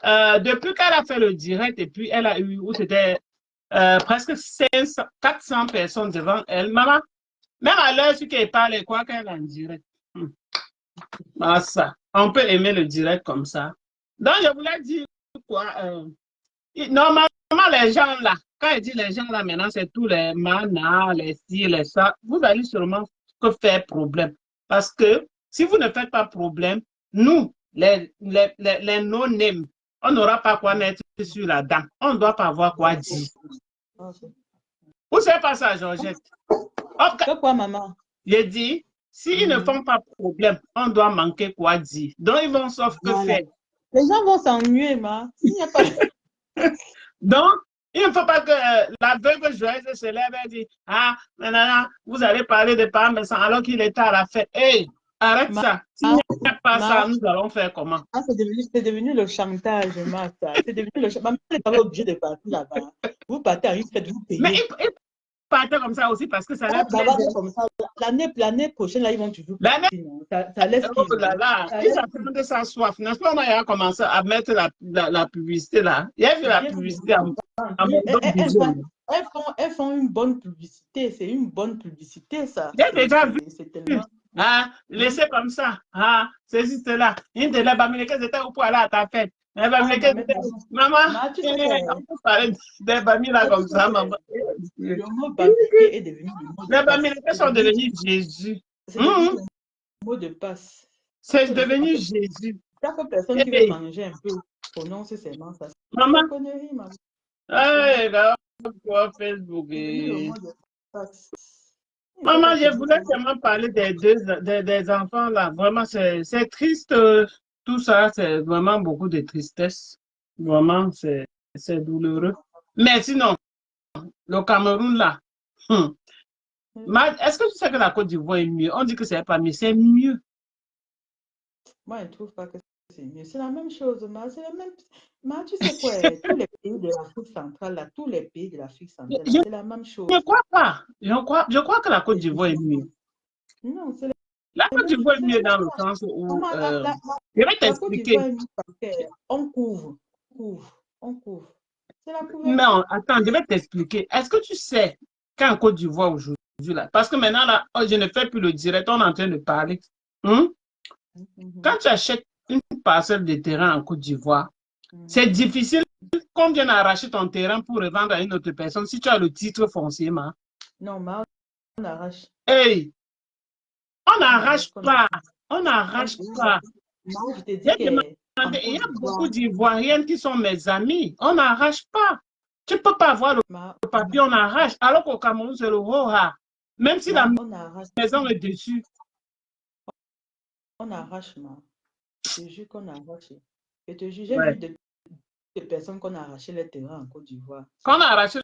Depuis qu'elle a fait le direct, et puis elle a eu, où c'était presque 500, 400 personnes devant elle. Maman, même à l'heure où elle parle, quoi qu'elle a en direct. Ah, ça. On peut aimer le direct comme ça. Donc, je voulais dire quoi. Normalement, les gens là, quand elle dit les gens là, maintenant, c'est tous les manas, les ci, les ça. Vous allez sûrement que faire problème. Parce que si vous ne faites pas problème, nous, les non-name, on n'aura pas quoi mettre sur la dame. On ne doit pas avoir quoi dire. Vous savez pas ça, Georgette? c'est quoi, maman? J'ai dit, s'ils ne font pas problème, on doit manquer quoi dire. Donc, ils vont sauf que Voilà. faire. Les gens vont s'ennuyer, ma. S'il n'y a pas... Donc, il ne faut pas que la veuve joyeuse se lève et dise, ah, nanana, vous allez parler de parents mais alors qu'il était à la fête. Hé, arrête ça. S'il n'y a pas ça, nous allons faire comment? Ah, c'est devenu le chantage, ma, ça. C'est devenu le chantage. Maman, elle n'est pas obligée de partir là-bas. Vous partez à une fête, vous Mais payez. ils partaient comme ça aussi parce que ça leur plaît. Comme ça. L'année prochaine, là, ils vont toujours L'année, partir. Ça laisse oh qu'ils là là, ça ils laisse attendent de sa soif. N'est-ce pas? On a commencé à mettre la publicité là. Il y a eu la publicité en Elles, mode elles- budget. elles font une bonne publicité. C'est une bonne publicité, ça. J'ai déjà vu. C'est tellement... Ah, laissez comme ça. Ah, c'est juste là. Une de les Bamileke, c'était où pour aller à ta fête. Les Bamileke, c'était où? Maman, tu sais on peut parler des Bamileke comme ça, maman. le mot Bamileke est devenu le mot de Les passe. Bamileke sont devenus Jésus. C'est devenu le mot de passe. C'est devenu Jésus. Chaque personne qui veut manger un peu prononce seulement ça. Maman. C'est une connerie, maman. Hey, là, quoi, Facebook. Maman, je voulais seulement parler des enfants là. Vraiment, c'est triste. Tout ça, c'est vraiment beaucoup de tristesse. Vraiment, c'est douloureux. Mais sinon, le Cameroun là, est-ce que tu sais que la Côte d'Ivoire est mieux? On dit que c'est pas mieux, c'est mieux. Moi, je ne trouve pas que c'est mieux. C'est la même chose, ma. C'est la même... Ma, tu sais quoi? Tous les pays de l'Afrique centrale, là, tous les pays de l'Afrique centrale, c'est la même chose. Je ne crois pas. Je crois que la Côte d'Ivoire est mieux. Non, c'est la Côte d'Ivoire est mieux dans le sens où... je vais t'expliquer. On couvre. On couvre. C'est la couverture. Non, attends, je vais t'expliquer. Est-ce que tu sais qu'en Côte d'Ivoire aujourd'hui, là, parce que maintenant, là, je ne fais plus le direct, on est en train de parler. Quand tu achètes une parcelle de terrain en Côte d'Ivoire, c'est difficile qu'on vienne arracher ton terrain pour revendre à une autre personne si tu as le titre foncier, ma. Non, mais on arrache. Hey! On n'arrache pas. On n'arrache pas. Moi, je te dis que en il y Côte a beaucoup d'Ivoire. d'Ivoiriennes qui sont mes amies. On n'arrache pas. Tu ne peux pas avoir le Ma, papier, on arrache. Alors qu'au Cameroun, c'est le roha. Même si la on arrache, maison est dessus. on arrache, ma. Je te jure qu'on a arraché. Je te jure, j'ai vu Ouais. des personnes qu'on a arraché les terrains en Côte d'Ivoire. Quand on a arraché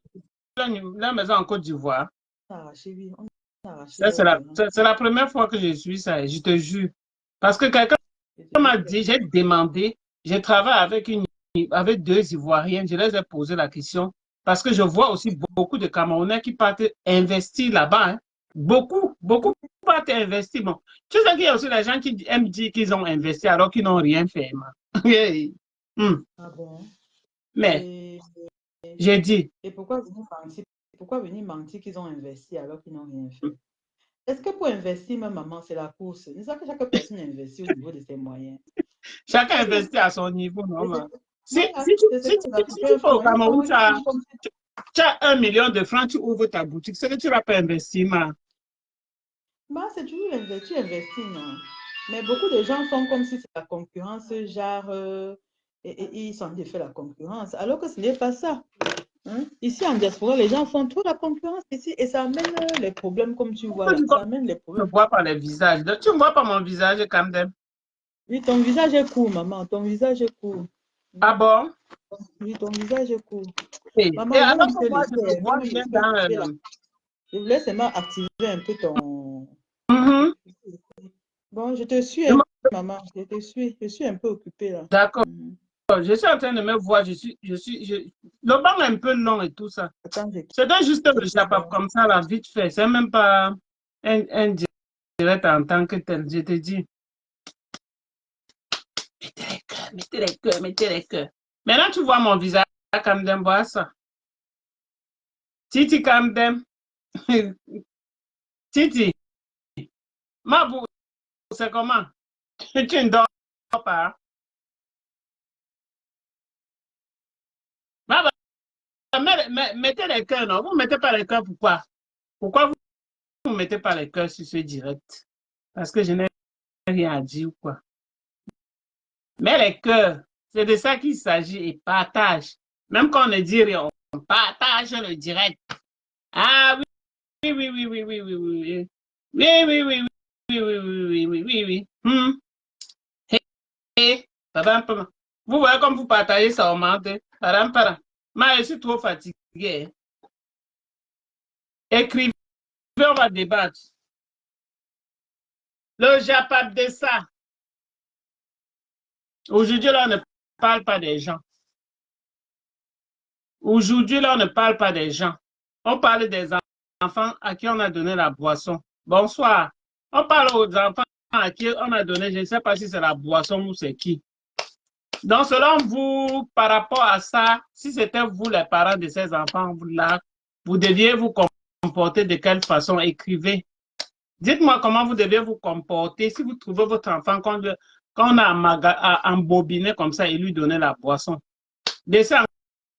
la maison en Côte d'Ivoire, On a arraché, oui, on a arraché ça, les terrains. c'est la première fois que je suis ça, je te jure. Parce que quelqu'un Je te jure m'a que dit, j'ai demandé, j'ai travaillé avec deux Ivoiriennes, je les ai posé la question, parce que je vois aussi beaucoup de Camerounais qui partent investir là-bas. Hein. Beaucoup partent investir. Bon, tu sais qu'il y a aussi des gens qui aiment dire qu'ils ont investi alors qu'ils n'ont rien fait. Hmm. ah bon. Mais Et, j'ai dit, et pourquoi venir mentir? Pourquoi venir mentir qu'ils ont investi alors qu'ils n'ont rien fait? Est-ce que pour investir, ma maman, c'est la course? C'est ça que chaque personne investit au niveau de ses moyens. chacun C'est ça. investit à son niveau, non? Et c'est- Si, Voilà, si, tu, c'est ce si, que tu, les si tu Africains fais au font. Cameroun, Ils font comme tu as 1 million de francs, tu ouvres ta boutique. C'est que tu ne vas pas investir, ma. bah, c'est toujours tu investis, non? Mais beaucoup de gens font comme si c'est la concurrence, genre, et ils sont de faire la concurrence, alors que ce n'est pas ça. Hein. Ici, en diaspora, les gens font trop la concurrence ici et ça amène les problèmes comme tu vois là. Ça amène les Je problèmes. ne vois pas les visages. Tu ne vois pas mon visage, quand même. Oui, ton visage est court, maman. Ton visage est court. Ah bon? Oui, ton visage est court. Et Maman, je vais alors même te que moi, je laisser. me Je vais vois même bien laisser dans... occuper là. Je voulais seulement activer un peu ton. Mhm. Bon, je te suis, Je hein, me- maman. Je te suis. Je suis un peu occupée là. D'accord. Mhm. Je suis en train de me voir. Le banc est un peu long et tout ça. Attends, C'était juste je le quitte japap ça. comme ça, là, vite fait. C'est même pas un direct en tant que tel. Je te dis, mettez les cœurs, mettez les cœurs, mettez les cœurs. Maintenant, tu vois mon visage, Kamdem, vois ça. Titi Kamdem. Titi, ma boue, c'est comment? Tu ne dors pas. Bah, mettez les cœurs, non? Vous ne mettez pas les cœurs, pourquoi? Pourquoi vous ne mettez pas les cœurs sur ce direct? Parce que je n'ai rien à dire ou quoi? Mais les cœurs, c'est de ça qu'il s'agit et partage. Même quand on ne dit rien, on partage le direct. Ah oui, oui, oui, oui, oui, oui, oui, oui. Oui, oui, oui, oui, oui, oui, oui, oui, oui, oui. Hé, padam, padam. Vous voyez comme vous partagez, ça augmente. Padam, padam. Mais je suis trop fatigué. Écrivez, on va débattre. Le Japap de ça. Aujourd'hui, là, on ne parle pas des gens. Aujourd'hui, là, on ne parle pas des gens. On parle des enfants à qui on a donné la boisson. Bonsoir. On parle aux enfants à qui on a donné, je ne sais pas si c'est la boisson ou c'est qui. Donc, selon vous, par rapport à ça, si c'était vous, les parents de ces enfants-là, vous deviez vous comporter de quelle façon? Écrivez. Dites-moi comment vous devez vous comporter si vous trouvez votre enfant quand on a embobiné comme ça et lui donner la boisson. Laissez un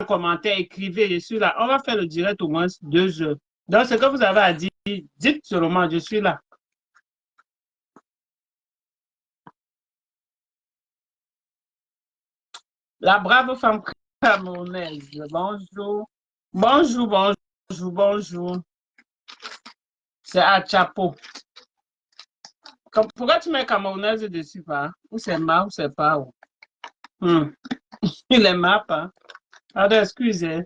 commentaire, écrivez, je suis là. On va faire le direct au moins 2 heures. Donc, ce que vous avez à dire, dites seulement, je suis là. La brave femme camerounaise. Bonjour. Bonjour, bonjour, bonjour. C'est à Chapeau. Pourquoi tu mets camerounaise dessus, pas? Ou c'est ma ou c'est pas? Il est ma, pas? Pardon, excusez.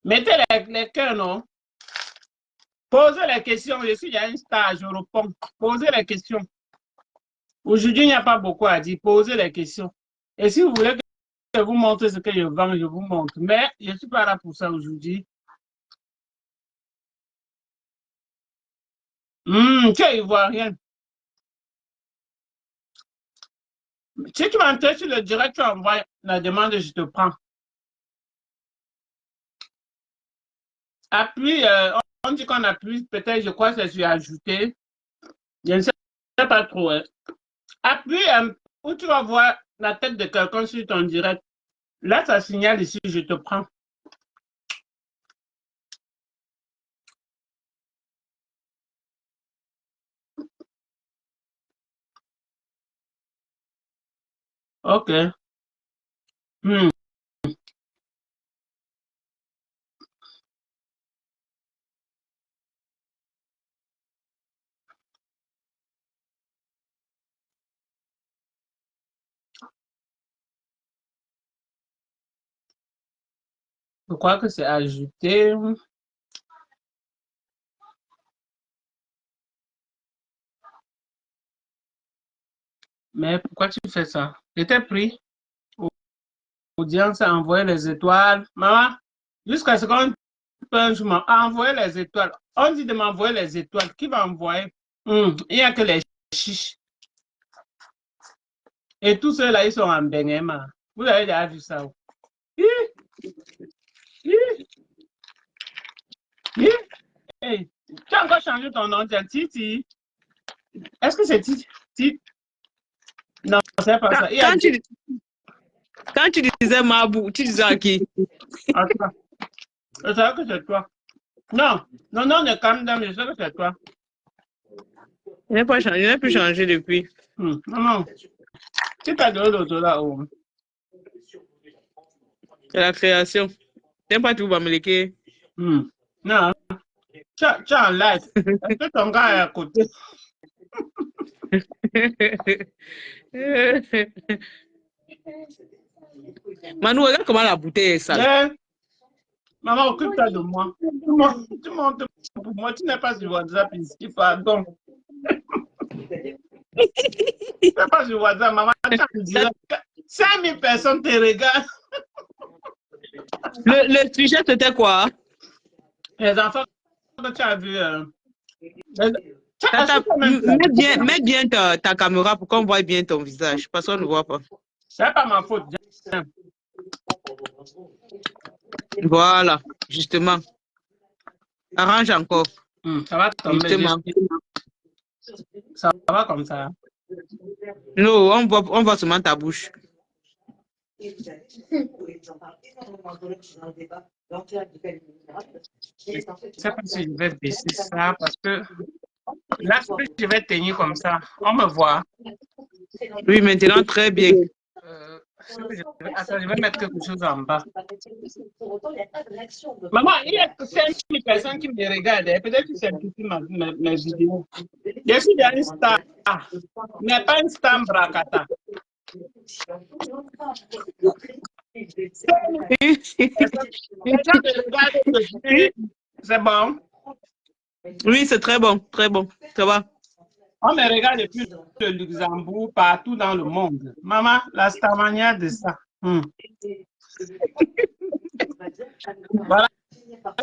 Mettez les cœurs, non? Posez les questions. Je suis à un stage, je réponds. Posez les questions. Aujourd'hui, il n'y a pas beaucoup à dire. Posez les questions. Et si vous voulez que je vous montre ce que je vends, je vous montre. Mais je ne suis pas là pour ça aujourd'hui. Tu es ivoirien. Si tu m'entends sur le direct, tu envoies la demande, je te prends. Appuie, on dit qu'on appuie, peut-être, je crois que c'est sur ajouter. Je ne sais pas trop. Hein. Appuie où tu vas voir la tête de quelqu'un sur ton direct. Là, ça signale ici, je te prends. Ok. Hmm. Je crois que c'est ajouté. Mais pourquoi tu fais ça? J'étais pris. Audience a envoyé les étoiles. Maman, jusqu'à ce qu'on peut un jour envoyer les étoiles. On dit de m'envoyer les étoiles. Qui va envoyer? Il n'y a que les chiches. Et tous ceux-là, ils sont en Benema. Vous avez déjà vu ça? Hi, hi, hi. Hey, tu as encore changé ton nom, tiens, Titi. Est-ce que c'est Titi? Titi? Non, c'est pas ça. Quand tu disais Mabou, tu disais à qui? Attends, je savais que c'est toi. Non, non, non, ne calme down, je sais que c'est toi. Je n'ai pas changé, je n'ai plus changé depuis. Non, non. Tu t'as donné l'autre là-haut. C'est la création. T'aimes pas tout, Bamileke? Non, tu es en live. Est-ce que ton gars est à côté? Manu, regarde comment la bouteille est sale. Maman, occupe-toi de moi. Tu montes pour moi. Tu n'es pas sur WhatsApp ici, pardon. Tu n'es pas sur WhatsApp, maman. Tu as en direct. 5000 personnes te regardent. Le sujet, c'était quoi? Les enfants que tu as vus. Mets bien ta caméra pour qu'on voit bien ton visage, parce qu'on ne voit pas. C'est pas ma faute. Voilà, justement. Arrange encore. Ça va tomber. Justement. Ça va comme ça. Non, on voit seulement ta bouche. Je ne sais pas si je vais baisser ça parce que là, je vais tenir comme ça. On me voit. Oui, maintenant, très bien. Attends, je vais mettre quelque chose en bas. Maman, il y a 5000 personnes qui me regardent. Peut-être que c'est mes vidéos. Je suis déjà une star, mais pas une star bracata. C'est bon? Oui, c'est très bon, très bon. Ça va? On me regarde depuis le Luxembourg, partout dans le monde. Maman, la starmania de ça. Voilà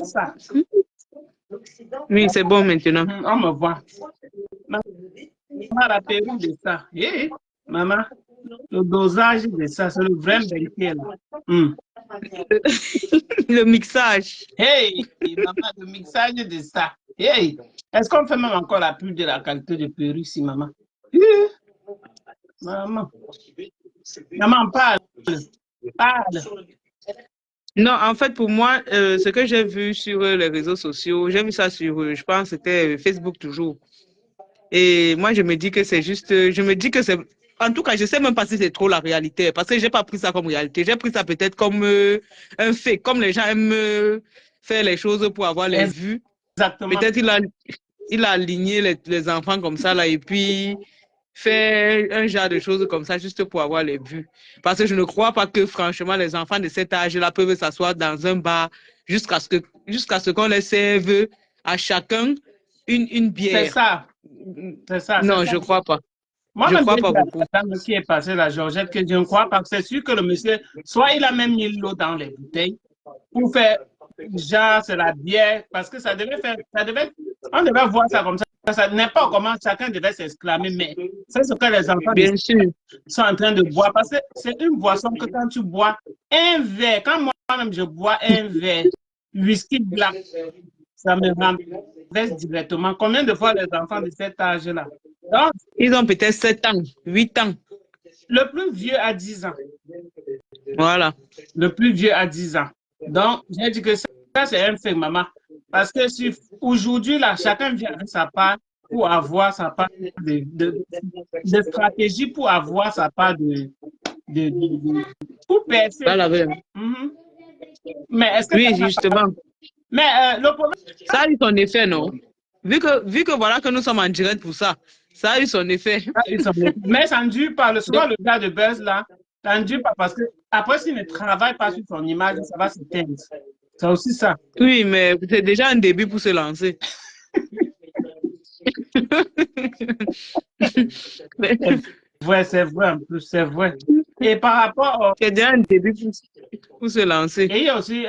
ça. Oui, c'est bon maintenant. On me voit. Maman, rappelez-vous de ça. Hey, maman, le dosage de ça, c'est le vrai banquier. Le mixage. Hey, maman, le mixage de ça. Hey, est-ce qu'on fait même encore la pub de la qualité de Pérou ici, maman? Maman. Maman, parle. Non, en fait, pour moi, ce que j'ai vu sur les réseaux sociaux, j'ai vu ça sur, je pense, c'était Facebook toujours. Et moi, je me dis que c'est juste, je me dis que c'est, en tout cas, je sais même pas si c'est trop la réalité, parce que j'ai pas pris ça comme réalité. J'ai pris ça peut-être comme un fait, comme les gens aiment faire les choses pour avoir les vues. Exactement. Peut-être il a aligné les enfants comme ça, là, et puis faire un genre de choses comme ça juste pour avoir les vues. Parce que je ne crois pas que, franchement, les enfants de cet âge-là peuvent s'asseoir dans un bar jusqu'à ce qu'on les serve à chacun une bière. C'est ça. C'est ça. Non, je ne crois pas. Moi, je ne crois pas beaucoup. La dame qui est passée, la Georgette, que je ne crois pas. C'est sûr que le monsieur, soit il a même mis l'eau dans les bouteilles pour faire, genre, c'est la bière, parce que ça devait faire, on devait voir ça comme ça. Ça n'importe comment, chacun devait s'exclamer, mais c'est ce que les enfants Bien sûr. sont en train de boire. Parce que c'est une boisson que quand tu bois un verre, quand moi-même je bois un verre, whisky blanc, ça me renverse directement. Combien de fois les enfants de cet âge-là? Donc, ils ont peut-être 7 ans, 8 ans. Le plus vieux a 10 ans. Voilà. Le plus vieux a 10 ans. Donc, j'ai dit que ça c'est un fait, maman. Parce que si aujourd'hui, là, chacun vient avec sa part pour avoir sa part de stratégie, pour avoir sa part pour percer. Pas la veine. Mhm. Mais est-ce que Oui, ça n'a pas... justement. Mais le problème, Ça a eu son effet, non? Vu que voilà que nous sommes en direct pour ça, ça a eu son effet. mais ça ne dure pas. Souvent, Donc, le gars de buzz, là, ça ne dure pas parce que après, s'il ne travaille pas sur son image, ça va s'éteindre. C'est aussi ça. oui, mais c'est déjà un début pour se lancer. C'est vrai, en plus, c'est vrai. Et par rapport C'est déjà un début pour se lancer. Et il y a aussi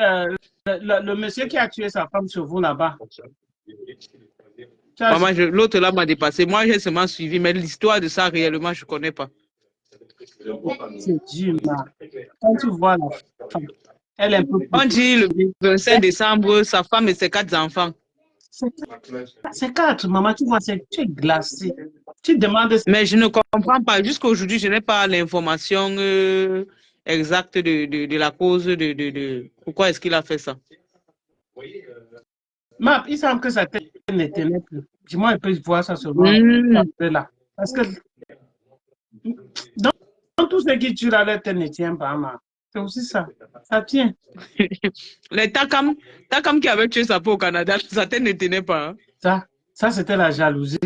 le monsieur qui a tué sa femme sur vous là-bas. Maman, l'autre là m'a dépassé. Moi, j'ai seulement suivi, mais l'histoire de ça, réellement, je ne connais pas. C'est dur, là. Quand tu vois la femme, elle est un peu plus... On dit le 25 décembre, sa femme et ses 4 enfants. C'est 4, maman, tu vois, tu es glacé. Tu demandes... Mais je ne comprends pas. Jusqu'à aujourd'hui, je n'ai pas l'information exacte de la cause de pourquoi est-ce qu'il a fait ça. Map, il semble que sa tête ne tenait plus. Dis-moi, un peu voir ça seulement. Là. Parce que dans tout ce qui tue là, la tête ne tient pas, ma. C'est aussi ça. Ça tient. Les Takam qui avaient tué sa peau au Canada, sa tête ne tenait pas. Hein? Ça c'était la jalousie.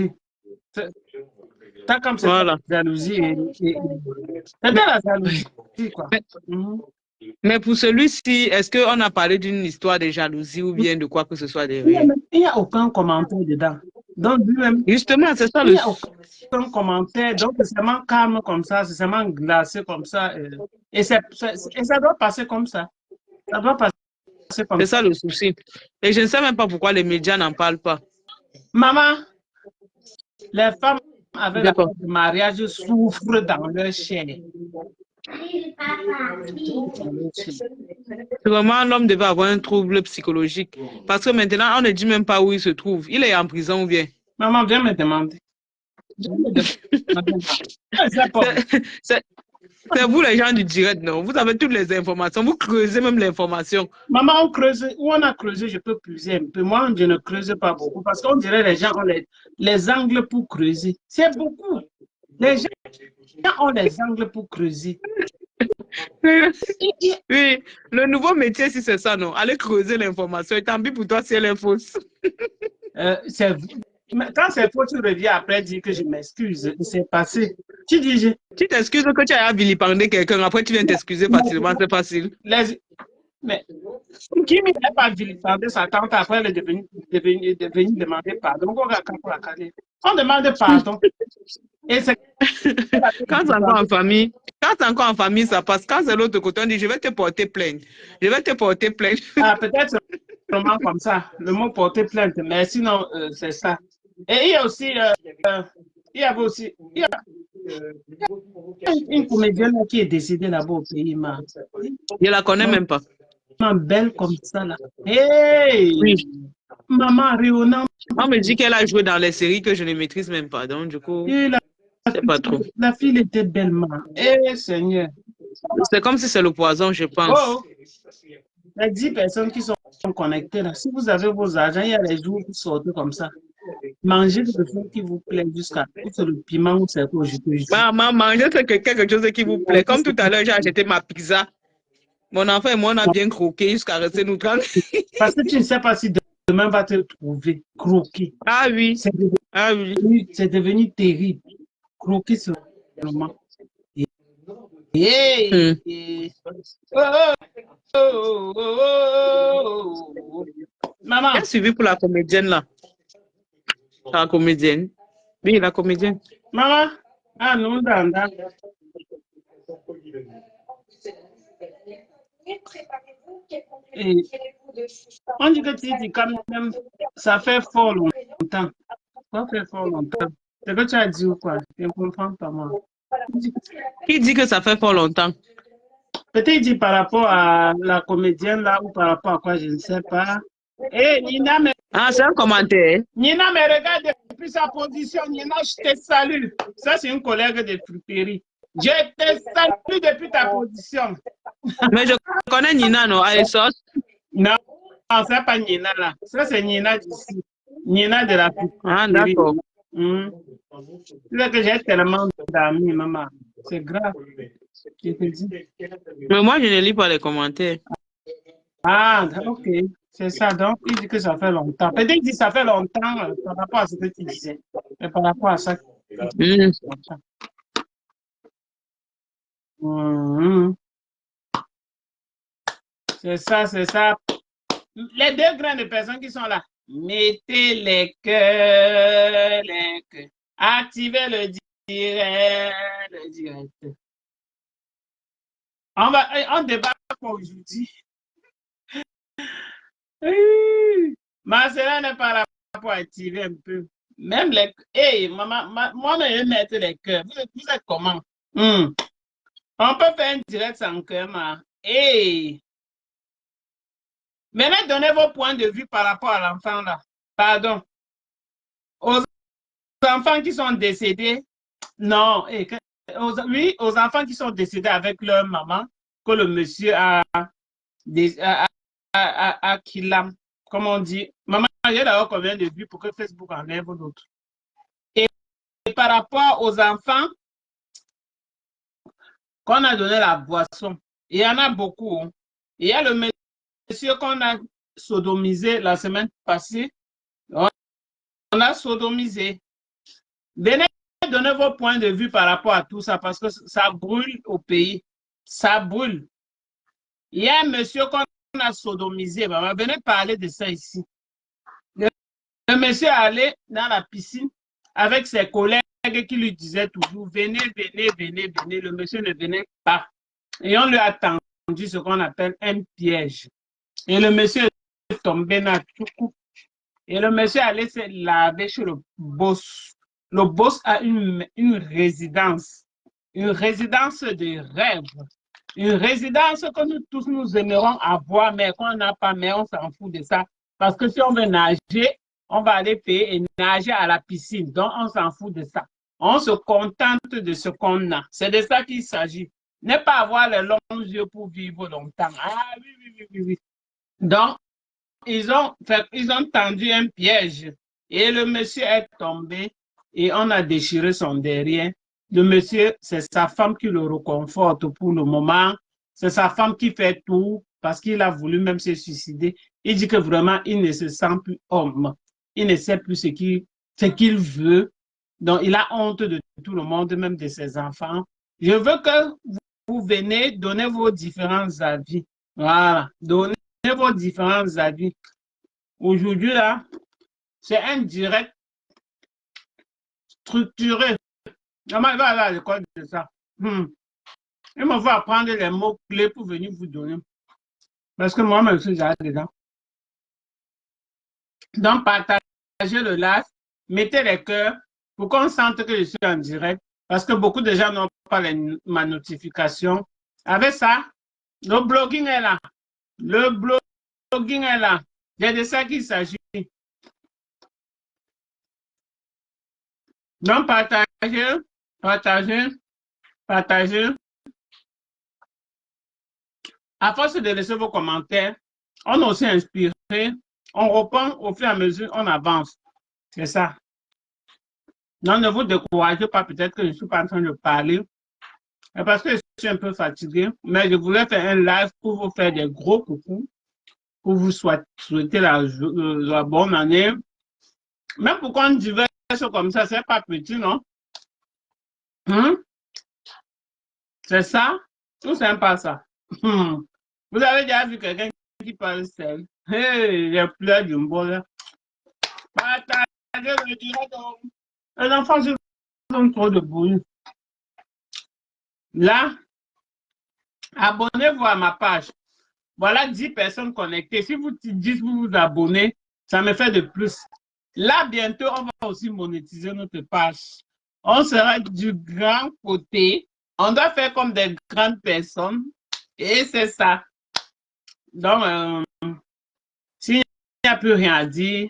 Takam, c'était la jalousie. C'était la jalousie, quoi. Mais pour celui-ci, est-ce qu'on a parlé d'une histoire de jalousie ou bien de quoi que ce soit derrière? Il n'y a aucun commentaire dedans. Donc, lui-même, justement, c'est ça il n'y a aucun commentaire. Donc, c'est seulement calme comme ça, c'est seulement glacé comme ça. Et ça doit passer comme ça. Ça doit passer comme ça. C'est ça le souci. Et je ne sais même pas pourquoi les médias n'en parlent pas. Maman, les femmes avec la de mariage souffrent dans leur chair. Vraiment, l'homme devait avoir un trouble psychologique. Parce que maintenant, on ne dit même pas où il se trouve. Il est en prison ou bien? Maman, viens me demander. C'est vous les gens du direct, non? Vous avez toutes les informations. Vous creusez même l'information. Maman, on creuse. Où on a creusé, je peux creuser un peu. Moi, je ne creuse pas beaucoup. Parce qu'on dirait les gens ont les angles pour creuser. C'est beaucoup. Les gens ont les angles pour creuser. Oui, le nouveau métier, si c'est ça, non? Aller creuser l'information. Et tant pis pour toi si elle est fausse. Quand c'est faux, tu reviens après dire que je m'excuse. Il s'est passé. Tu dis... Tu t'excuses que tu as vilipendé quelqu'un. Après, tu viens t'excuser facilement. C'est facile. Mais qui ne m'a pas vilipendé sa tante après elle est devenue demander pardon. On demande pardon. Et quand c'est encore en famille, ça passe. Quand c'est l'autre côté, on dit je vais te porter plainte. Je vais te porter plainte. Ah, peut-être vraiment comme ça, le mot porter plainte, mais sinon, c'est ça. Et il y a aussi, il y a une comédienne qui est décédée là-bas au pays. Je la connais même pas. Belle comme ça là. Hey! Oui. Maman Riona. On me dit qu'elle a joué dans les séries que je ne maîtrise même pas. Donc, du coup, c'est pas trop. La fille était belle, maman. Eh, Seigneur. C'est comme si c'est le poison, je pense. Oh! Les 10 personnes qui sont connectées là, si vous avez vos agents, il y a les jours qui sortent comme ça. Mangez le choses qui vous plaît jusqu'à c'est le piment ou c'est quoi, je te jure. Maman, mangez quelque chose qui vous plaît. Comme tout à l'heure, j'ai acheté ma pizza. Mon enfant et moi, on a bien croqué jusqu'à rester nous tranquilles. Parce que tu ne sais pas si demain va te trouver croqué. Ah oui. C'est devenu terrible. Croqué sur le moment. Maman. J'ai suivi pour la comédienne là. La comédienne. Oui, la comédienne. Maman. Ah non, Danda. On dit que Titi, quand même, ça fait fort longtemps. Ça fait fort longtemps. C'est que tu as dit ou quoi? Je ne comprends pas, moi. Qui dit que ça fait fort longtemps? Peut-être dit par rapport à la comédienne là ou par rapport à quoi, je ne sais pas. Et Nina me... Ah, c'est un commentaire. Nina me regarde depuis sa position. Nina, je te salue. Ça, c'est une collègue de friperie. Je te salue depuis ta position. Mais je connais Nina, non? À Essos? Non, c'est pas Nina là. Ça, c'est Nina d'ici. Nina de la friperie. Ah, d'accord. C'est que j'ai tellement d'amis, maman. C'est grave. Je te dis. Mais moi, je ne lis pas les commentaires. Ah, ok. C'est ça. Donc, il dit que ça fait longtemps. Peut-être qu'il dit que ça fait longtemps par rapport à ce que tu disais. Mais par rapport à ça, Hmm. longtemps. Mhm. C'est ça, c'est ça. Les deux grandes personnes qui sont là, mettez les cœurs, les cœurs. Activez le direct. On débat pour aujourd'hui. Marcella n'est pas là pour activer un peu. Même les... Hey, maman, moi, je vais mettre les cœurs. Vous êtes comment? Hmm. On peut faire un direct sans cœur, ma. Hey! Maintenant, donnez vos points de vue par rapport à l'enfant là. Pardon. Aux enfants qui sont décédés. Non. Hey, oui, aux enfants qui sont décédés avec leur maman, que le monsieur a kidnappé. Comme on dit. Maman, il y a d'abord combien de vues pour que Facebook enlève d'autres? Et par rapport aux enfants qu'on a donné la boisson, il y en a beaucoup. Hein. Il y a le monsieur qu'on a sodomisé la semaine passée. On a sodomisé. Venez donner vos points de vue par rapport à tout ça parce que ça brûle au pays. Ça brûle. Il y a un monsieur qu'on a sodomisé. Maman, venez parler de ça ici. Le monsieur allait dans la piscine avec ses collègues qui lui disaient toujours venez, venez, venez, venez. Le monsieur ne venait pas. Et on lui a tendu ce qu'on appelle un piège. Et le monsieur est tombé dans tout coup. Et le monsieur allait se laver chez le boss. Le boss a une résidence. Une résidence de rêve. Une résidence que nous tous nous aimerons avoir, mais qu'on n'a pas, mais on s'en fout de ça. Parce que si on veut nager, on va aller payer et nager à la piscine. Donc, on s'en fout de ça. On se contente de ce qu'on a. C'est de ça qu'il s'agit. Ne pas avoir les longs yeux pour vivre longtemps. Ah oui, oui, oui, oui, oui. Donc, ils ont tendu un piège et le monsieur est tombé et on a déchiré son derrière. Le monsieur, c'est sa femme qui le réconforte pour le moment. C'est sa femme qui fait tout parce qu'il a voulu même se suicider. Il dit que vraiment, il ne se sent plus homme. Il ne sait plus ce qu'il veut. Donc, il a honte de tout le monde, même de ses enfants. Je veux que vous venez donner vos différents avis. Voilà. Donnez vos différents avis. Aujourd'hui, là, c'est un direct structuré. Comment il va aller à l'école de ça? Il me faut apprendre les mots clés pour venir vous donner. Parce que moi-même, je suis déjà dedans. Donc, partagez le live, mettez les cœurs pour qu'on sente que je suis en direct. Parce que beaucoup de gens n'ont pas ma notification. Avec ça, le blogging est là. Le blogging est là. C'est de ça qu'il s'agit. Donc, partagez, partagez, partagez. À force de laisser vos commentaires, on est aussi inspiré. On reprend au fur et à mesure, on avance. C'est ça. Donc, ne vous découragez pas. Peut-être que je ne suis pas en train de parler. Parce que je suis un peu fatigué. Mais je voulais faire un live pour vous faire des gros coucous. Pour vous souhaiter la bonne année. Même pour qu'on diverse comme ça, c'est pas petit, non? C'est ça? Ou c'est pas ça? Vous avez déjà vu quelqu'un qui parle seul? Hey, j'ai pleuré du bol. Partagez le direct. Les enfants ont trop de bruit. Là, abonnez-vous à ma page. Voilà 10 personnes connectées. Si vous dites vous vous abonnez, ça me fait de plus. Là, bientôt, on va aussi monétiser notre page. On sera du grand côté. On doit faire comme des grandes personnes. Et c'est ça. Donc, s'il n'y a plus rien à dire,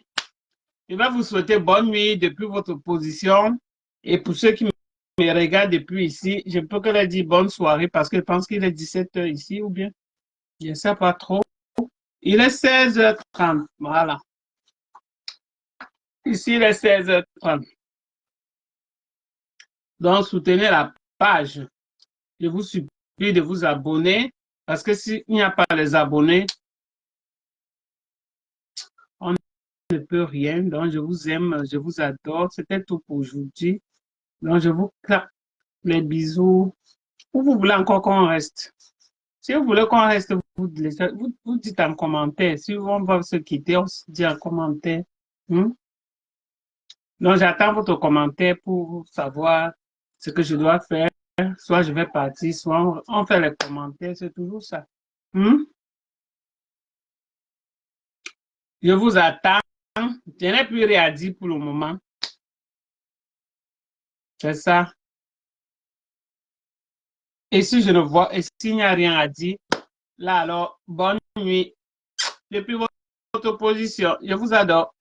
je vais vous souhaiter bonne nuit depuis votre position. Et pour ceux qui me regardent depuis ici, je peux que leur dire bonne soirée parce que je pense qu'il est 17h ici ou bien. Je ne sais pas trop. Il est 16h30. Voilà. Ici, il est 16h30. Donc, soutenez la page. Je vous supplie. puis de vous abonner. Parce que s'il n'y a pas les abonnés, on ne peut rien. Donc, je vous aime, je vous adore. C'était tout pour aujourd'hui. Donc, je vous clappe les bisous. Ou vous voulez encore qu'on reste? Si vous voulez qu'on reste, vous dites en commentaire. Si on va se quitter, on se dit en commentaire. Hmm? Donc, j'attends votre commentaire pour savoir ce que je dois faire. Soit je vais partir, soit on fait les commentaires. C'est toujours ça. Hmm? Je vous attends. Je n'ai plus rien à dire pour le moment. C'est ça. Et si je ne vois, et s'il n'y a rien à dire, là alors, bonne nuit. Depuis votre position, je vous adore.